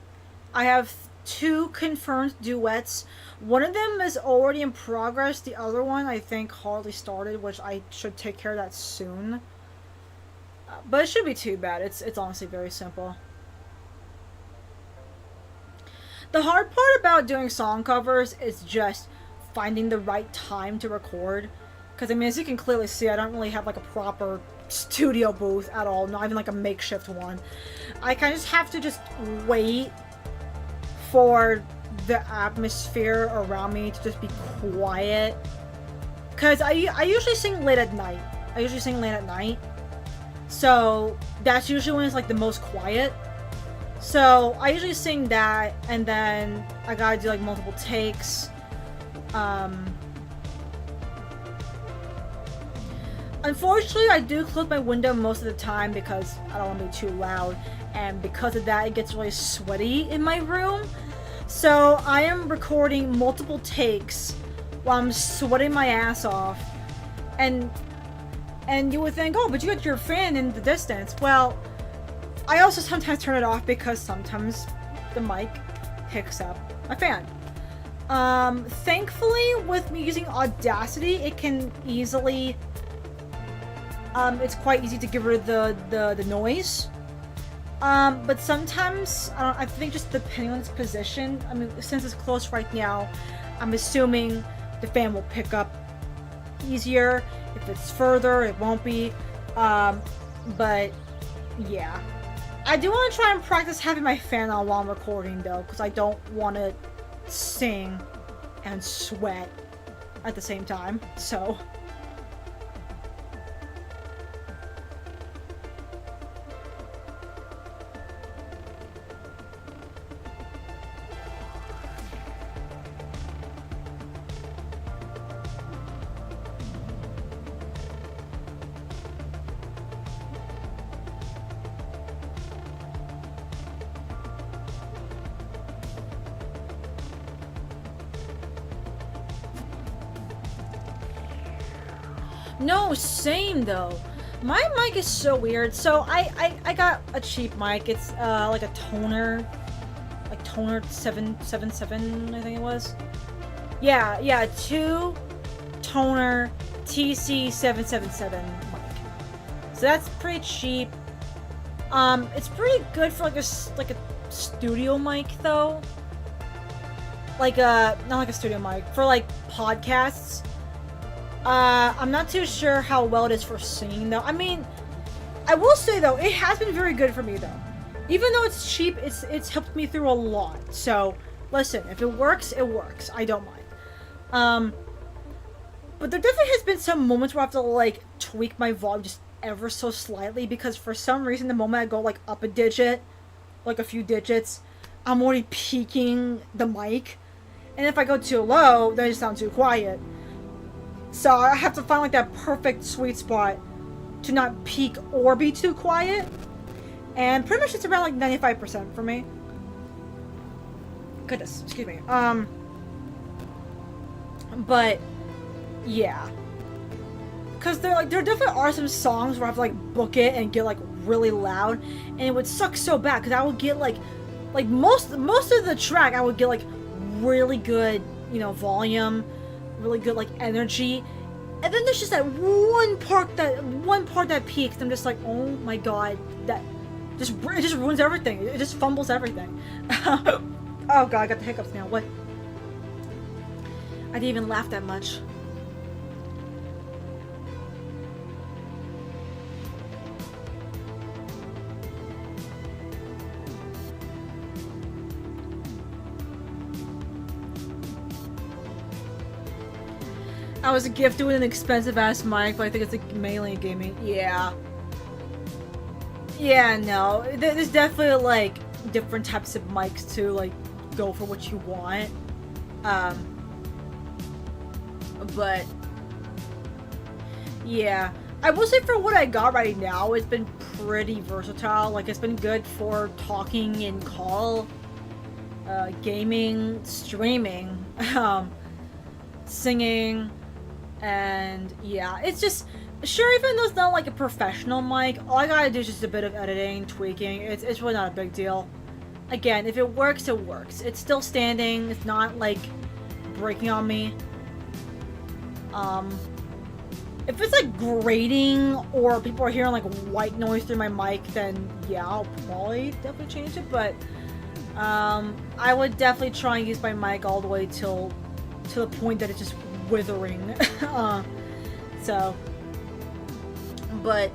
I have 2 confirmed duets. One of them is already in progress. The other one, I think, hardly started, which I should take care of that soon. But it shouldn't be too bad. It's honestly very simple. The hard part about doing song covers is just finding the right time to record. Because, I mean, as you can clearly see, I don't really have, like, a proper studio booth at all. Not even, like, a makeshift one. I kind of just have to just wait for the atmosphere around me to just be quiet. Because I usually sing late at night. So, that's usually when it's, like, the most quiet. So, I usually sing that, and then I gotta do, like, multiple takes. Unfortunately, I do close my window most of the time because I don't want to be too loud, and because of that, it gets really sweaty in my room. So I am recording multiple takes while I'm sweating my ass off, and you would think, oh, but you got your fan in the distance. Well, I also sometimes turn it off because sometimes the mic picks up my fan. Thankfully, with me using Audacity, it can easily... it's quite easy to get rid of the noise. But sometimes, I think just depending on its position, I mean, since it's close right now, I'm assuming the fan will pick up easier. If it's further, it won't be. But, yeah. I do want to try and practice having my fan on while I'm recording, though, because I don't want to sing and sweat at the same time, so... No, same though. My mic is so weird. So I got a cheap mic. It's like a Tonor, like Tonor 777, I think it was. Yeah, 2 Tonor TC777 mic. So that's pretty cheap. It's pretty good for like a studio mic though. Like not like a studio mic, for like podcasts. I'm not too sure how well it is for singing though. I mean, I will say though, it has been very good for me though. Even though it's cheap, it's helped me through a lot. So, listen, if it works, it works. I don't mind. But there definitely has been some moments where I have to, like, tweak my volume just ever so slightly because for some reason the moment I go, like, up a digit, like a few digits, I'm already peaking the mic. And if I go too low, then it sounds too quiet. So I have to find, like, that perfect sweet spot to not peak or be too quiet. And pretty much it's around, like, 95% for me. Goodness, excuse me. But yeah, because there definitely are some songs where I have to, like, book it and get, like, really loud, and it would suck so bad because I would get like most of the track I would get, like, really good, you know, volume, really good, like, energy, and then there's just that one part that peaks and I'm just like, oh my god, it just ruins everything. It just fumbles everything. Oh god, I got the hiccups now. What? I didn't even laugh that much. I was a gift doing an expensive ass mic, but I think it's like mainly gaming. Yeah. Yeah, no. There's definitely, like, different types of mics to, like, go for what you want. But yeah. I will say for what I got right now, it's been pretty versatile. Like, it's been good for talking in call, gaming, streaming, singing. And yeah, it's just, sure, even though it's not like a professional mic, all I gotta do is just a bit of editing, tweaking. It's really not a big deal. Again, if it works, it works. It's still standing. It's not, like, breaking on me. If it's, like, grating or people are hearing, like, white noise through my mic, then yeah, I'll probably definitely change it. But I would definitely try and use my mic all the way to the point that it's just withering. So, but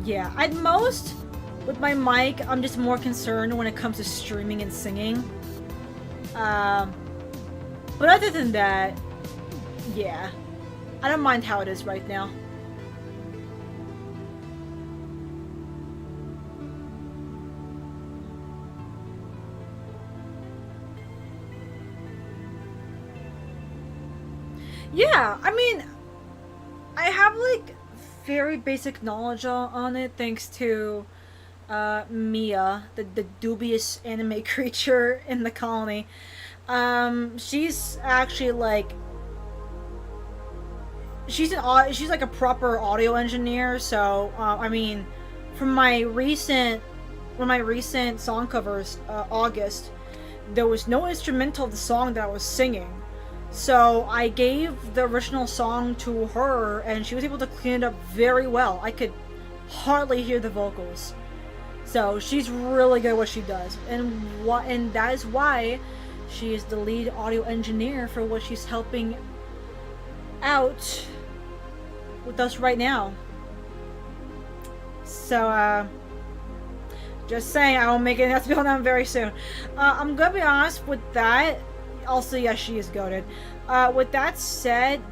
yeah, at most with my mic, I'm just more concerned when it comes to streaming and singing. But other than that, yeah, I don't mind how it is right now. Yeah, I mean, I have, like, very basic knowledge on it thanks to Mia, the dubious anime creature in the colony. She's actually, like, she's like a proper audio engineer. So I mean, from my recent song covers, August, there was no instrumental of the song that I was singing. So I gave the original song to her, and she was able to clean it up very well. I could hardly hear the vocals. So she's really good at what she does, and that is why she is the lead audio engineer for what she's helping out with us right now. So just saying, I will make it to be on them very soon. I'm gonna be honest with that. Also, yes, she is goated. With that said,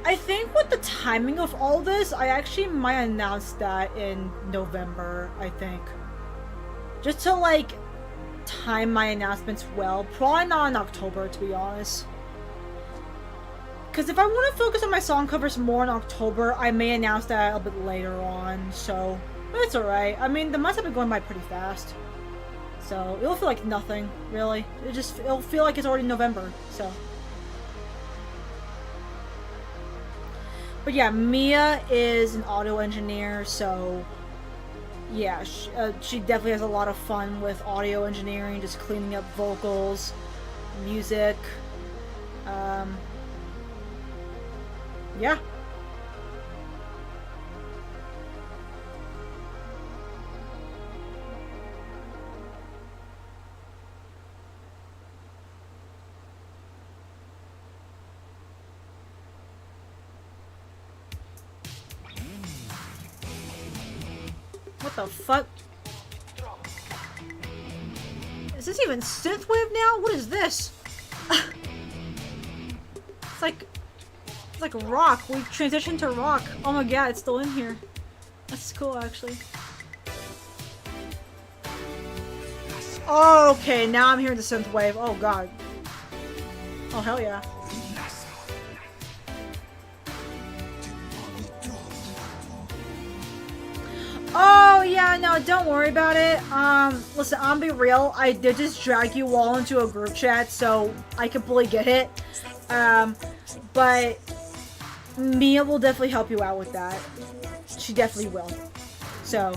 I think with the timing of all this, I actually might announce that in November, I think. Just to, like, time my announcements well. Probably not in October, to be honest. Because if I want to focus on my song covers more in October, I may announce that a bit later on, so... But it's alright. I mean, the months have been going by pretty fast. So, it'll feel like nothing, really. It'll feel like it's already November, so... But yeah, Mia is an audio engineer, so... Yeah, she definitely has a lot of fun with audio engineering, just cleaning up vocals, music, yeah. What the fuck? Is this even synthwave now? What is this? It's like rock. We transitioned to rock. Oh my god, it's still in here. That's cool, actually. Oh, okay, now I'm hearing the synthwave. Oh god. Oh hell yeah. Oh yeah, no, don't worry about it. Listen, I'm be real. I did just drag you all into a group chat, so I completely get it. But Mia will definitely help you out with that. She definitely will. So,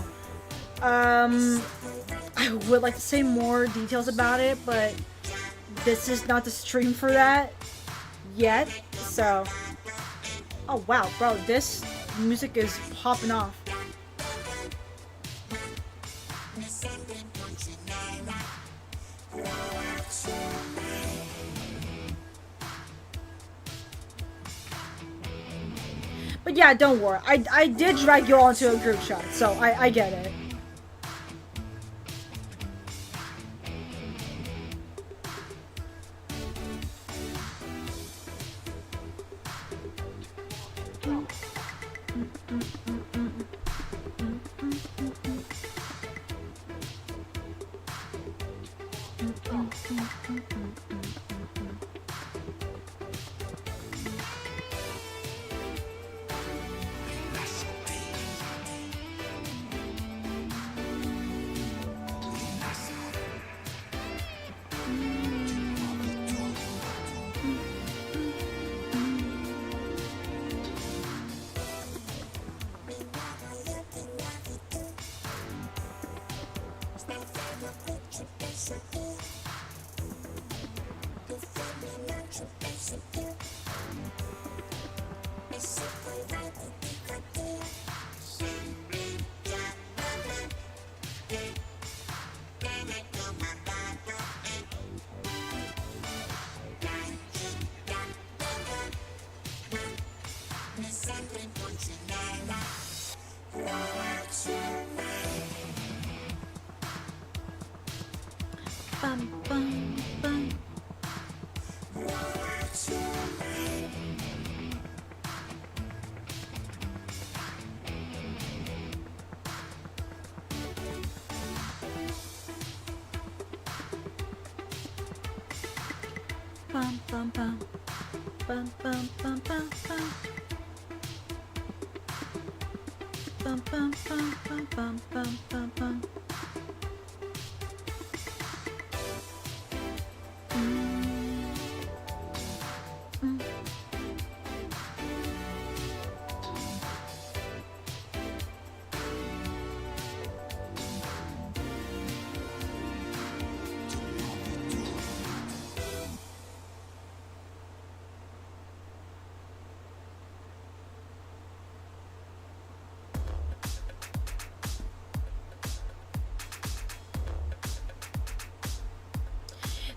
I would like to say more details about it, but this is not the stream for that yet. So, oh wow, bro, this music is popping off. But yeah, don't worry. I did drag you all into a group chat, so I get it. Bum, bum, bum. Bum, bum, bum. Bum, bum, bum, bum, bum. Bum, bum, bum, bum, bum, bum, bum, bum.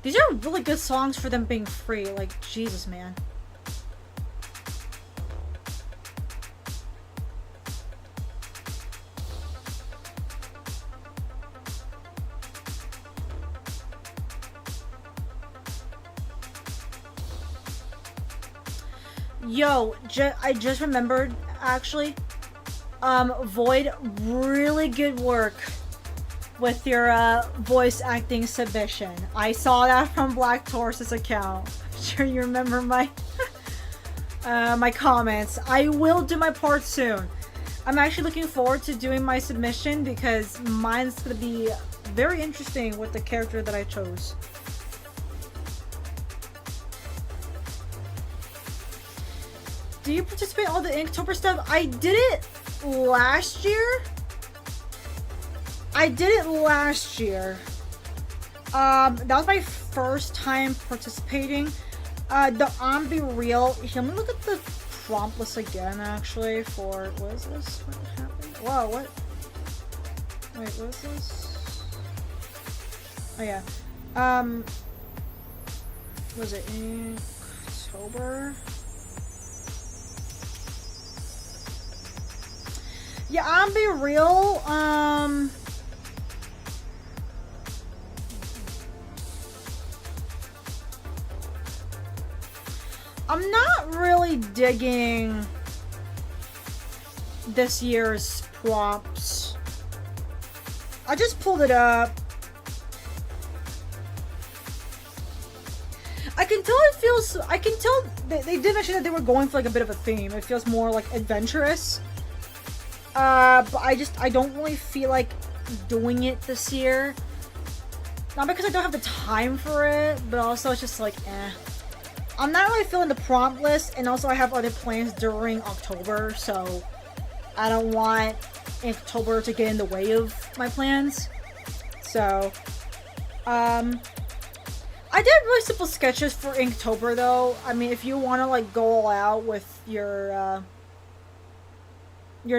These are really good songs for them being free. Like, Jesus, man. Yo, I just remembered, actually. Void, really good work with your voice acting submission. I saw that from Black Taurus's account. I'm sure you remember my my comments. I will do my part soon. I'm actually looking forward to doing my submission because mine's gonna be very interesting with the character that I chose. Do you participate in all the Inktober stuff? I did it last year. That was my first time participating. I'm be real. Here, let me look at the prompt list again, actually, for, what is this? What happened? Whoa, what? Wait, what is this? Oh, yeah. Was it in October? Yeah, I'm be real. I'm not really digging this year's props. I just pulled it up. I can tell it feels. I can tell they did mention that they were going for like a bit of a theme. It feels more like adventurous. But I don't really feel like doing it this year. Not because I don't have the time for it, but also it's just like, eh. I'm not really feeling the prompt list, and also I have other plans during October, so I don't want October to get in the way of my plans. So, I did really simple sketches for Inktober, though. I mean, if you want to, like, go all out with your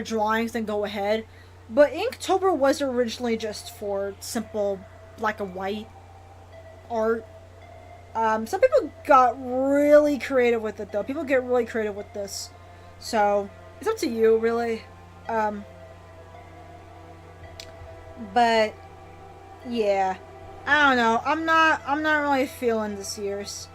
drawings, then go ahead. But Inktober was originally just for simple black and white art. Some people got really creative with it, though. People get really creative with this. So, it's up to you, really. But, yeah. I don't know. I'm not really feeling this year's.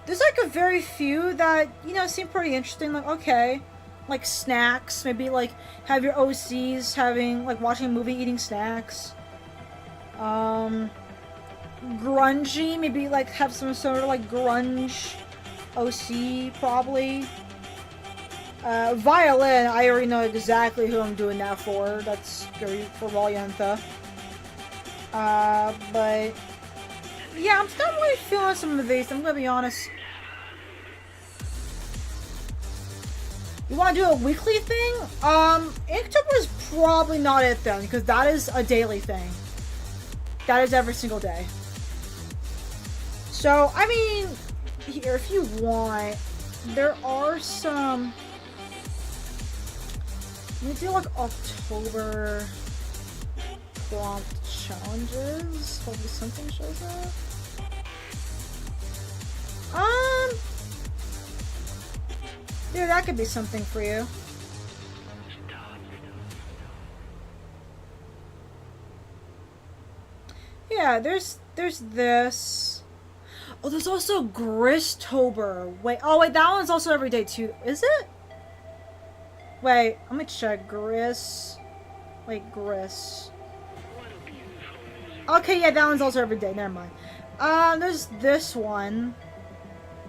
There's like a very few that, you know, seem pretty interesting. Like, okay. Like snacks. Maybe like have your OCs having, like watching a movie, eating snacks. Grungy. Maybe like have some sort of like grunge OC probably. Violin. I already know exactly who I'm doing that for. That's for Valiantha. But yeah, I'm not really feeling some of these. I'm gonna be honest. You want to do a weekly thing? Inktober is probably not it then, because that is a daily thing. That is every single day. So, I mean, here, if you want, there are some. Let me do like October prompt challenges. Hopefully something shows up. Dude, that could be something for you. Yeah, there's this. Oh, there's also Gristober. Wait, oh wait, that one's also every day too. Is it? Wait, let me check. Gris. Okay, yeah, that one's also every day. Never mind. There's this one.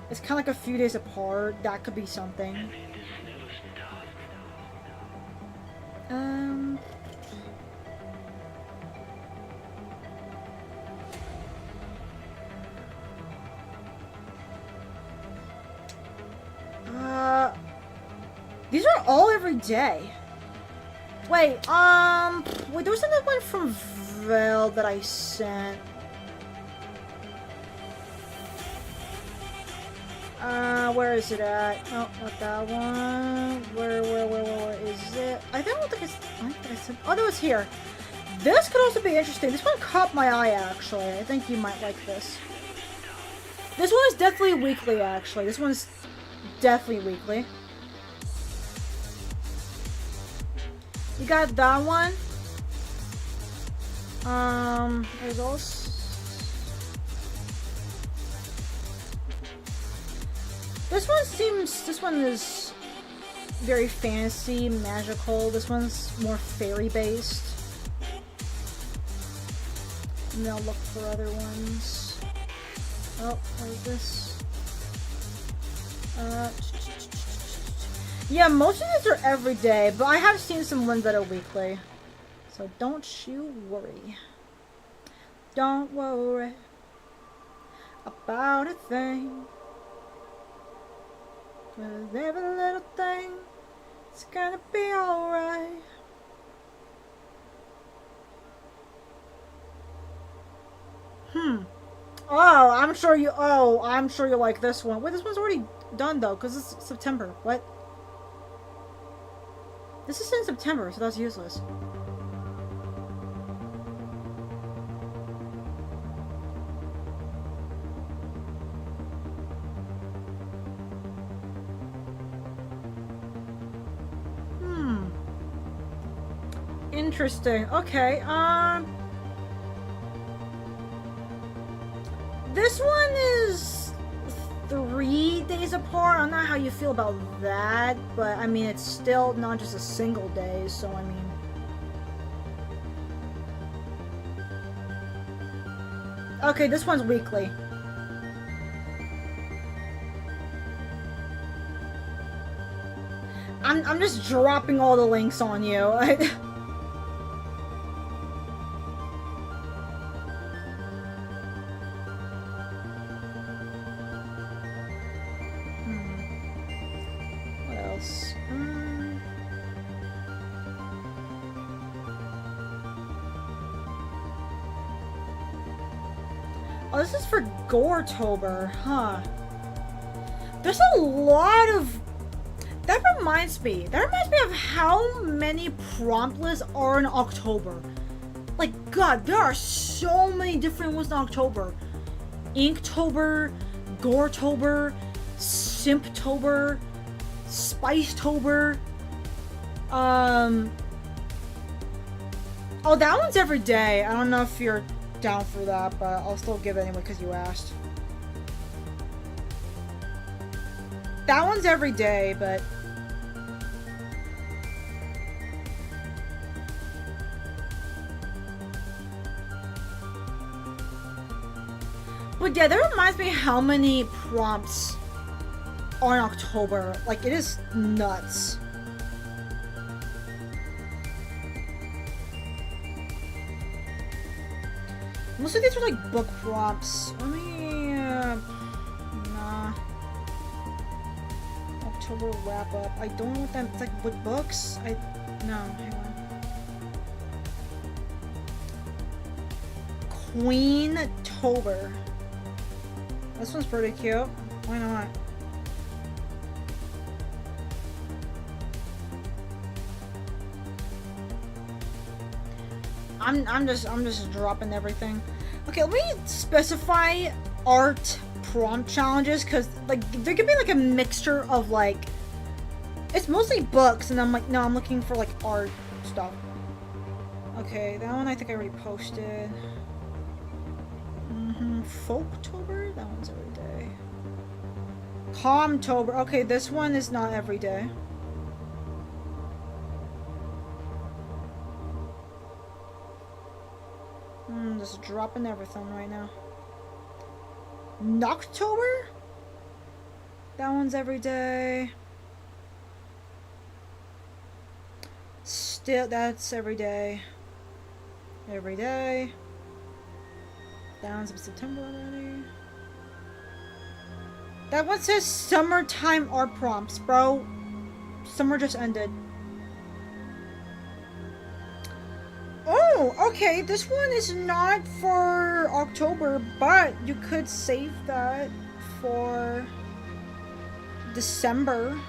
It's kind of like a few days apart. That could be something. These are all every day. Wait, wait, there was another one from Vel that I sent. Where is it at? Oh, not that one. Where is it? I don't think I said. Oh, no, it's here. This could also be interesting. This one caught my eye, actually. I think you might like this. This one is definitely weekly, actually. This one's definitely weekly. You got that one. There's also. This one is very fantasy, magical. This one's more fairy based. And then I'll look for other ones. Oh, what is this? Yeah, most of these are every day, but I have seen some ones that are weekly. So don't you worry. Don't worry about a thing. 'Cause every little thing is gonna be alright. Oh, I'm sure you like this one. Wait, this one's already done though, because it's September. What? This is in September, so that's useless. Interesting. Okay, this one is 3 days apart. I don't know how you feel about that, but I mean, it's still not just a single day, so I mean... Okay, this one's weekly. I'm just dropping all the links on you. What else? Oh, this is for Goretober, huh? There's a lot of... That reminds me of how many prompt lists are in October. Like, God, there are so many different ones in October. Inktober, Goretober, Simptober, Spicetober. Oh, that one's every day. I don't know if you're down for that, but I'll still give it anyway because you asked. That one's every day, but... But yeah, that reminds me how many prompts are in October. Like, it is nuts. Most of these are like book prompts. Let me, nah. October wrap up. I don't know what that, it's like, what books? No, hang on. Queen-tober. This one's pretty cute. Why not? I'm just dropping everything. Okay, let me specify art prompt challenges, because like there could be like a mixture of like, it's mostly books, and I'm like, no, I'm looking for like art stuff. Okay, that one I think I already posted. Folktober? That one's every day. Calmtober. Okay, this one is not every day. Just dropping everything right now. Noctober? That one's every day. Still, that's every day. Every day. That one's in September already. That one says summertime art prompts, bro. Summer just ended. Oh, okay. This one is not for October, but you could save that for December.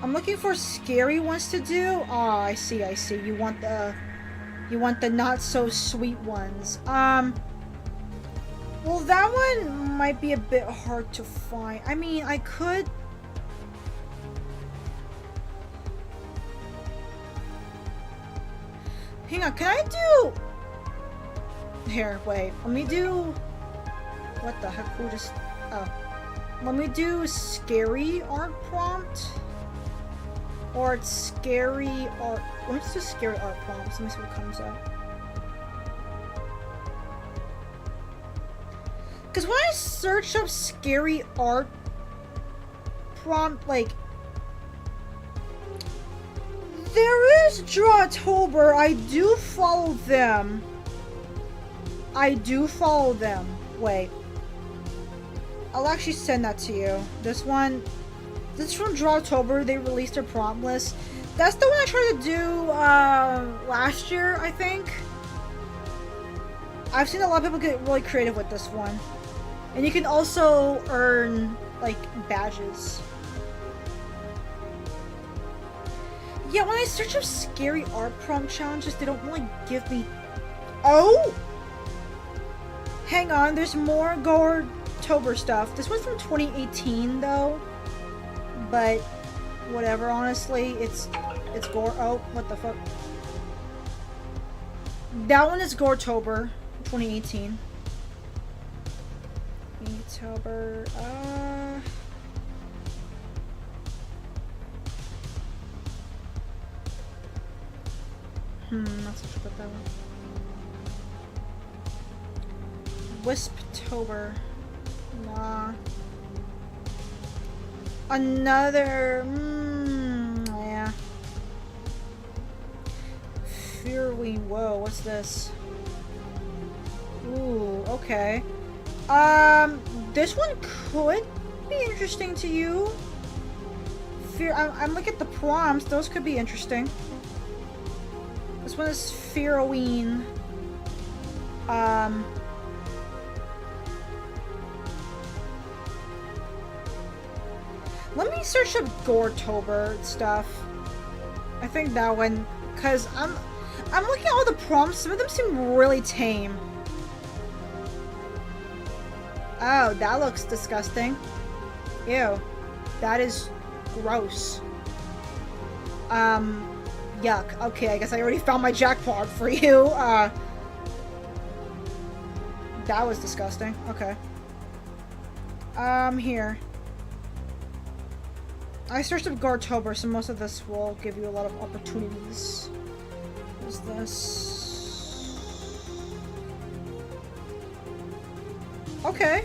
I'm looking for scary ones to do. Oh, I see. You want the not so sweet ones. Well, that one might be a bit hard to find. I mean, I could... Hang on, can I do... Here, wait. Let me do... What the heck? We'll just... Oh. Let me do scary art prompt. Or it's scary art... Let's do scary art prompts. Let me see what comes up. Because when I search up scary art prompt, like... There is Drawtober. I do follow them. Wait. I'll actually send that to you. This one... This is from Drawtober. They released their prompt list. That's the one I tried to do last year, I think. I've seen a lot of people get really creative with this one. And you can also earn, like, badges. Yeah, when I search up scary art prompt challenges, they don't really give me... Oh! Hang on, there's more Goretober stuff. This one's from 2018, though. But, whatever, honestly. It's Gore... Oh, what the fuck? That one is Goretober, 2018. October, not such a good that one. Wisptober. Nah. Another, yeah. Fearween, whoa, what's this? Ooh, okay. This one could be interesting to you. I'm looking at the prompts, those could be interesting. This one is Fearween. Let me search up Goretober stuff. I think that one, cause I'm looking at all the prompts. Some of them seem really tame. Oh, that looks disgusting. Ew, that is gross. Yuck. Okay, I guess I already found my jackpot for you. That was disgusting. Okay. Here. I searched up Goretober, so most of this will give you a lot of opportunities. What's this? Okay.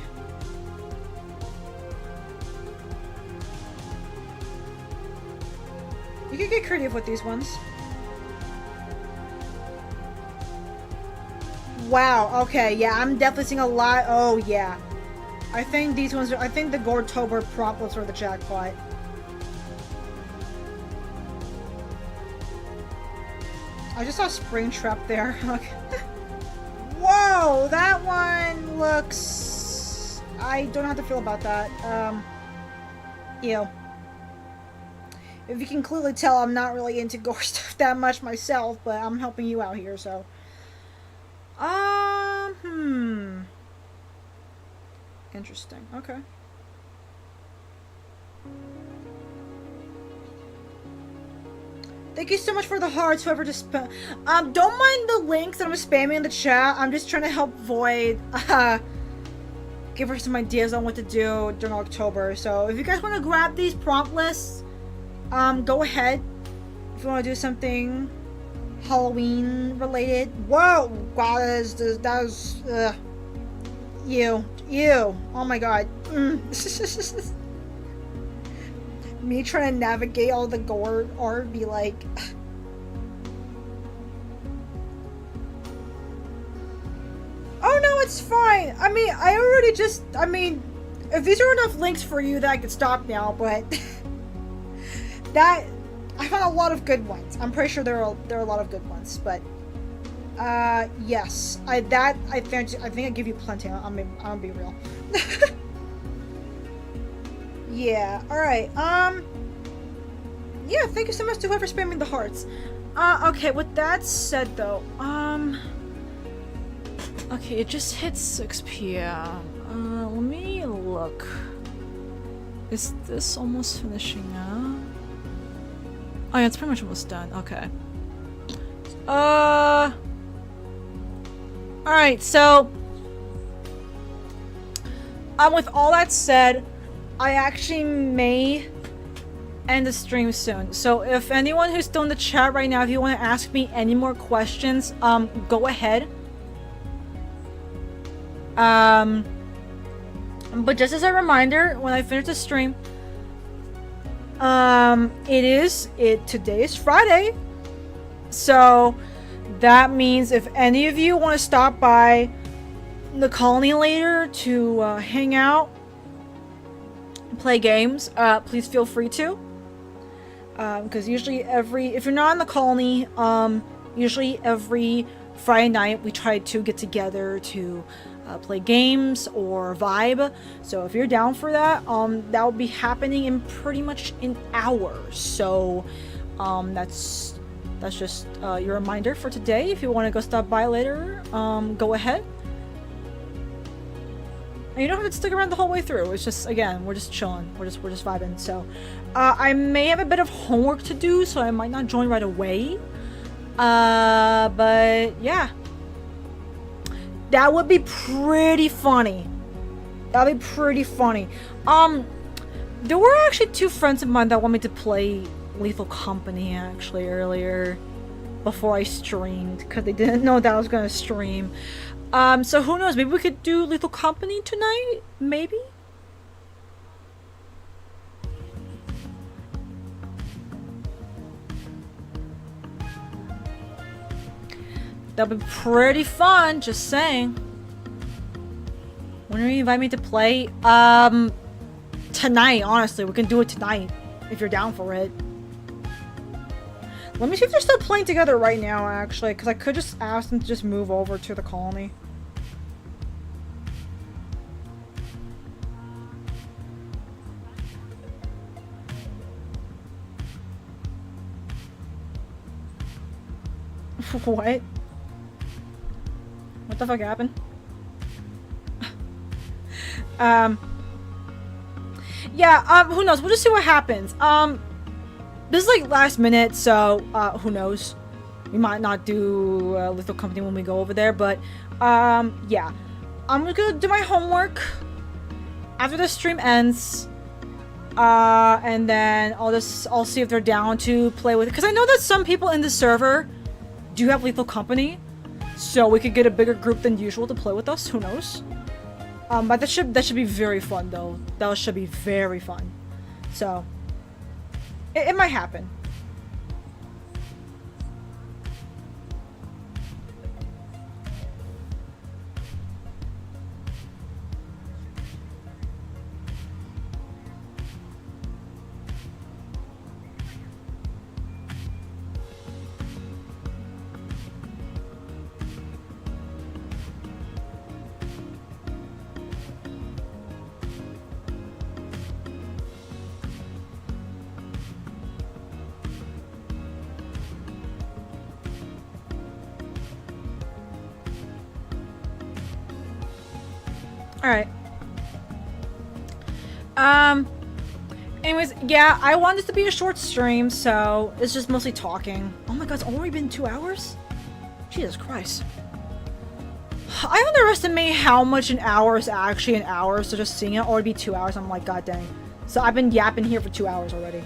You can get creative with these ones. Wow, okay, yeah, I'm definitely seeing a lot. Oh, yeah. I think these ones are, I think the Goretober prompt was for the jackpot. I just saw Springtrap there. Whoa, that one looks... I don't know how to feel about that. Ew. If you can clearly tell, I'm not really into gore stuff that much myself, but I'm helping you out here, so... Interesting. Okay. Thank you so much for the hearts, whoever just don't mind the links that I'm spamming in the chat. I'm just trying to help Void give her some ideas on what to do during October. So if you guys want to grab these prompt lists, go ahead. If you want to do something Halloween related. Whoa! Wow, that was ew. Oh my god. Me trying to navigate all the gore or be like... Oh no, it's fine. I mean, if these are enough links for you, that I could stop now, but... I found a lot of good ones. I'm pretty sure there are a lot of good ones, but... yes. I think I give you plenty. I'm gonna be real. Yeah, alright, yeah, thank you so much to whoever spamming the hearts. Okay, with that said though, okay, it just hit 6 p.m. Let me look. Is this almost finishing up? Oh yeah, it's pretty much almost done, okay. Alright, so, with all that said, I actually may end the stream soon. So if anyone who's still in the chat right now, if you want to ask me any more questions, go ahead. But just as a reminder, when I finish the stream, today is Friday. So that means if any of you want to stop by the colony later to hang out, play games, please feel free to, because usually if you're not in the colony, usually every Friday night we try to get together to play games or vibe. So if you're down for that, that will be happening in pretty much an hour. So that's just your reminder for today. If you want to go stop by later, go ahead. And you don't have to stick around the whole way through. It's just, again, we're just chilling. We're just vibing. So, I may have a bit of homework to do, so I might not join right away. But yeah. That would be pretty funny. That'd be pretty funny. There were actually 2 friends of mine that wanted me to play Lethal Company actually earlier before I streamed because they didn't know that I was gonna stream. So who knows? Maybe we could do Lethal Company tonight? Maybe? That'd be pretty fun, just saying. When do you invite me to play? Tonight, honestly. We can do it tonight, if you're down for it. Let me see if they're still playing together right now, actually, because I could just ask them to just move over to the colony. What? What the fuck happened? Yeah, who knows? We'll just see what happens. This is like last minute, so, who knows? We might not do Lethal Company when we go over there, but, yeah. I'm gonna do my homework after the stream ends. And then I'll see if they're down to play with it. Because I know that some people in the server do have Lethal Company. So we could get a bigger group than usual to play with us. Who knows? But that should be very fun, though. That should be very fun. So, it might happen. Alright. Anyways, yeah, I want this to be a short stream, so it's just mostly talking. Oh my god, it's already been 2 hours? Jesus Christ. I underestimate how much an hour is actually an hour, so just seeing it already be 2 hours, I'm like, god dang. So I've been yapping here for 2 hours already.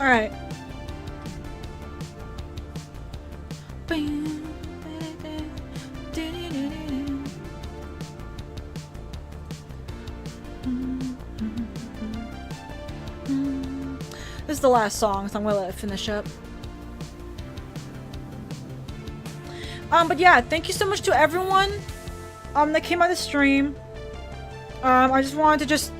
Alright. This is the last song, so I'm gonna let it finish up. But yeah, thank you so much to everyone that came on the stream. I just wanted to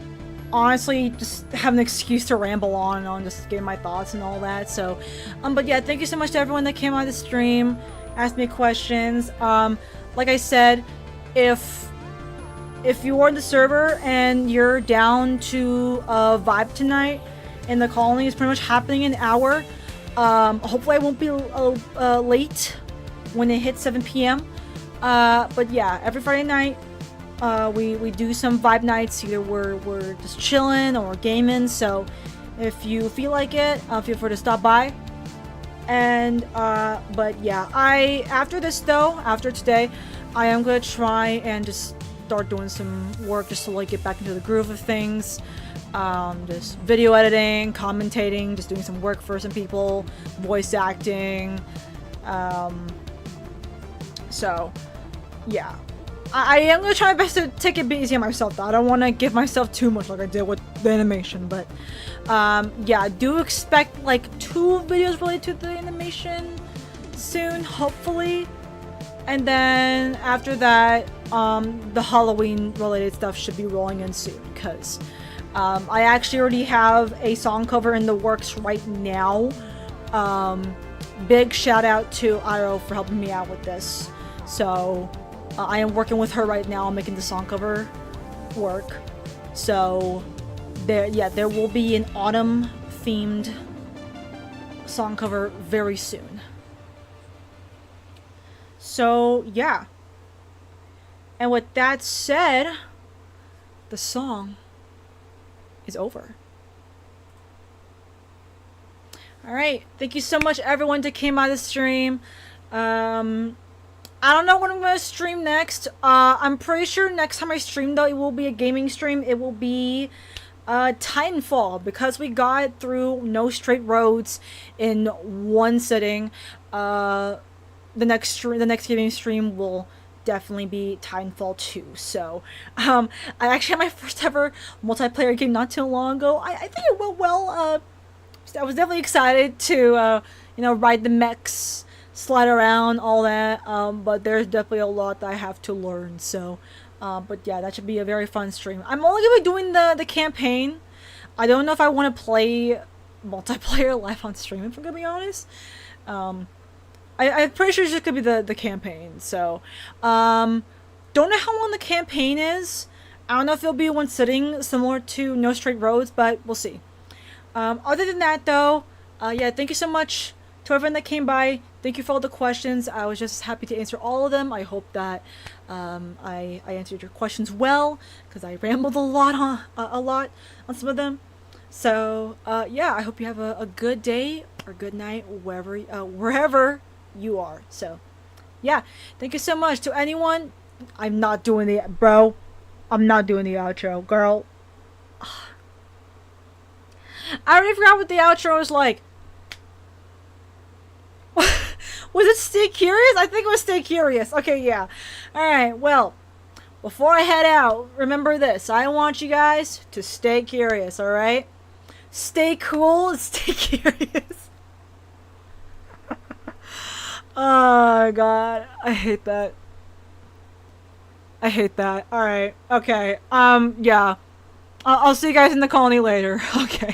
honestly just have an excuse to ramble on and just give my thoughts and all that. So but yeah, thank you so much to everyone that came on the stream, asked me questions. Like I said, if you are in the server and you're down to vibe tonight, and the colony is pretty much happening in an hour, hopefully I won't be late when it hits 7 p.m. But yeah, every Friday night we do some vibe nights. Either we're just chilling or we're gaming. So if you feel like it, feel free to stop by. And but yeah, after today, I am gonna try and just start doing some work just to like get back into the groove of things. just video editing, commentating, just doing some work for some people, voice acting. So, yeah. I am going to try my best to take it easy on myself, though. I don't want to give myself too much like I did with the animation, but, yeah, do expect, like, 2 videos related to the animation soon, hopefully. And then, after that, the Halloween-related stuff should be rolling in soon, because, I actually already have a song cover in the works right now. Big shout out to Iro for helping me out with this. So, I am working with her right now on making the song cover work. So, there will be an autumn-themed song cover very soon. So, yeah. And with that said, the song is over. Alright, thank you so much everyone that came out of the stream. I don't know what I'm going to stream next. I'm pretty sure next time I stream, though, it will be a gaming stream. It will be Titanfall, because we got through No Straight Roads in one sitting. The next gaming stream will definitely be Titanfall 2. So, I actually had my first ever multiplayer game not too long ago. I think it went well. I was definitely excited to, ride the mechs, slide around, all that, but there's definitely a lot that I have to learn, so, but yeah, that should be a very fun stream. I'm only gonna be doing the campaign. I don't know if I want to play multiplayer live on stream, if I'm gonna be honest. I'm pretty sure it's just gonna be the campaign, so, don't know how long the campaign is. I don't know if it'll be one sitting, similar to No Straight Roads, but we'll see. Other than that, though, yeah, thank you so much to everyone that came by. Thank you for all the questions. I was just happy to answer all of them. I hope that I answered your questions well, because I rambled a lot on some of them. So yeah, I hope you have a good day or good night wherever you are. So yeah, thank you so much to anyone. I'm not doing the outro, girl. I already forgot what the outro was like. Was it Stay Curious? I think it was Stay Curious. Okay, yeah. Alright, well, before I head out, remember this. I want you guys to stay curious, alright? Stay cool and stay curious. Oh, God. I hate that. Alright, okay. Yeah. I'll see you guys in the colony later. Okay.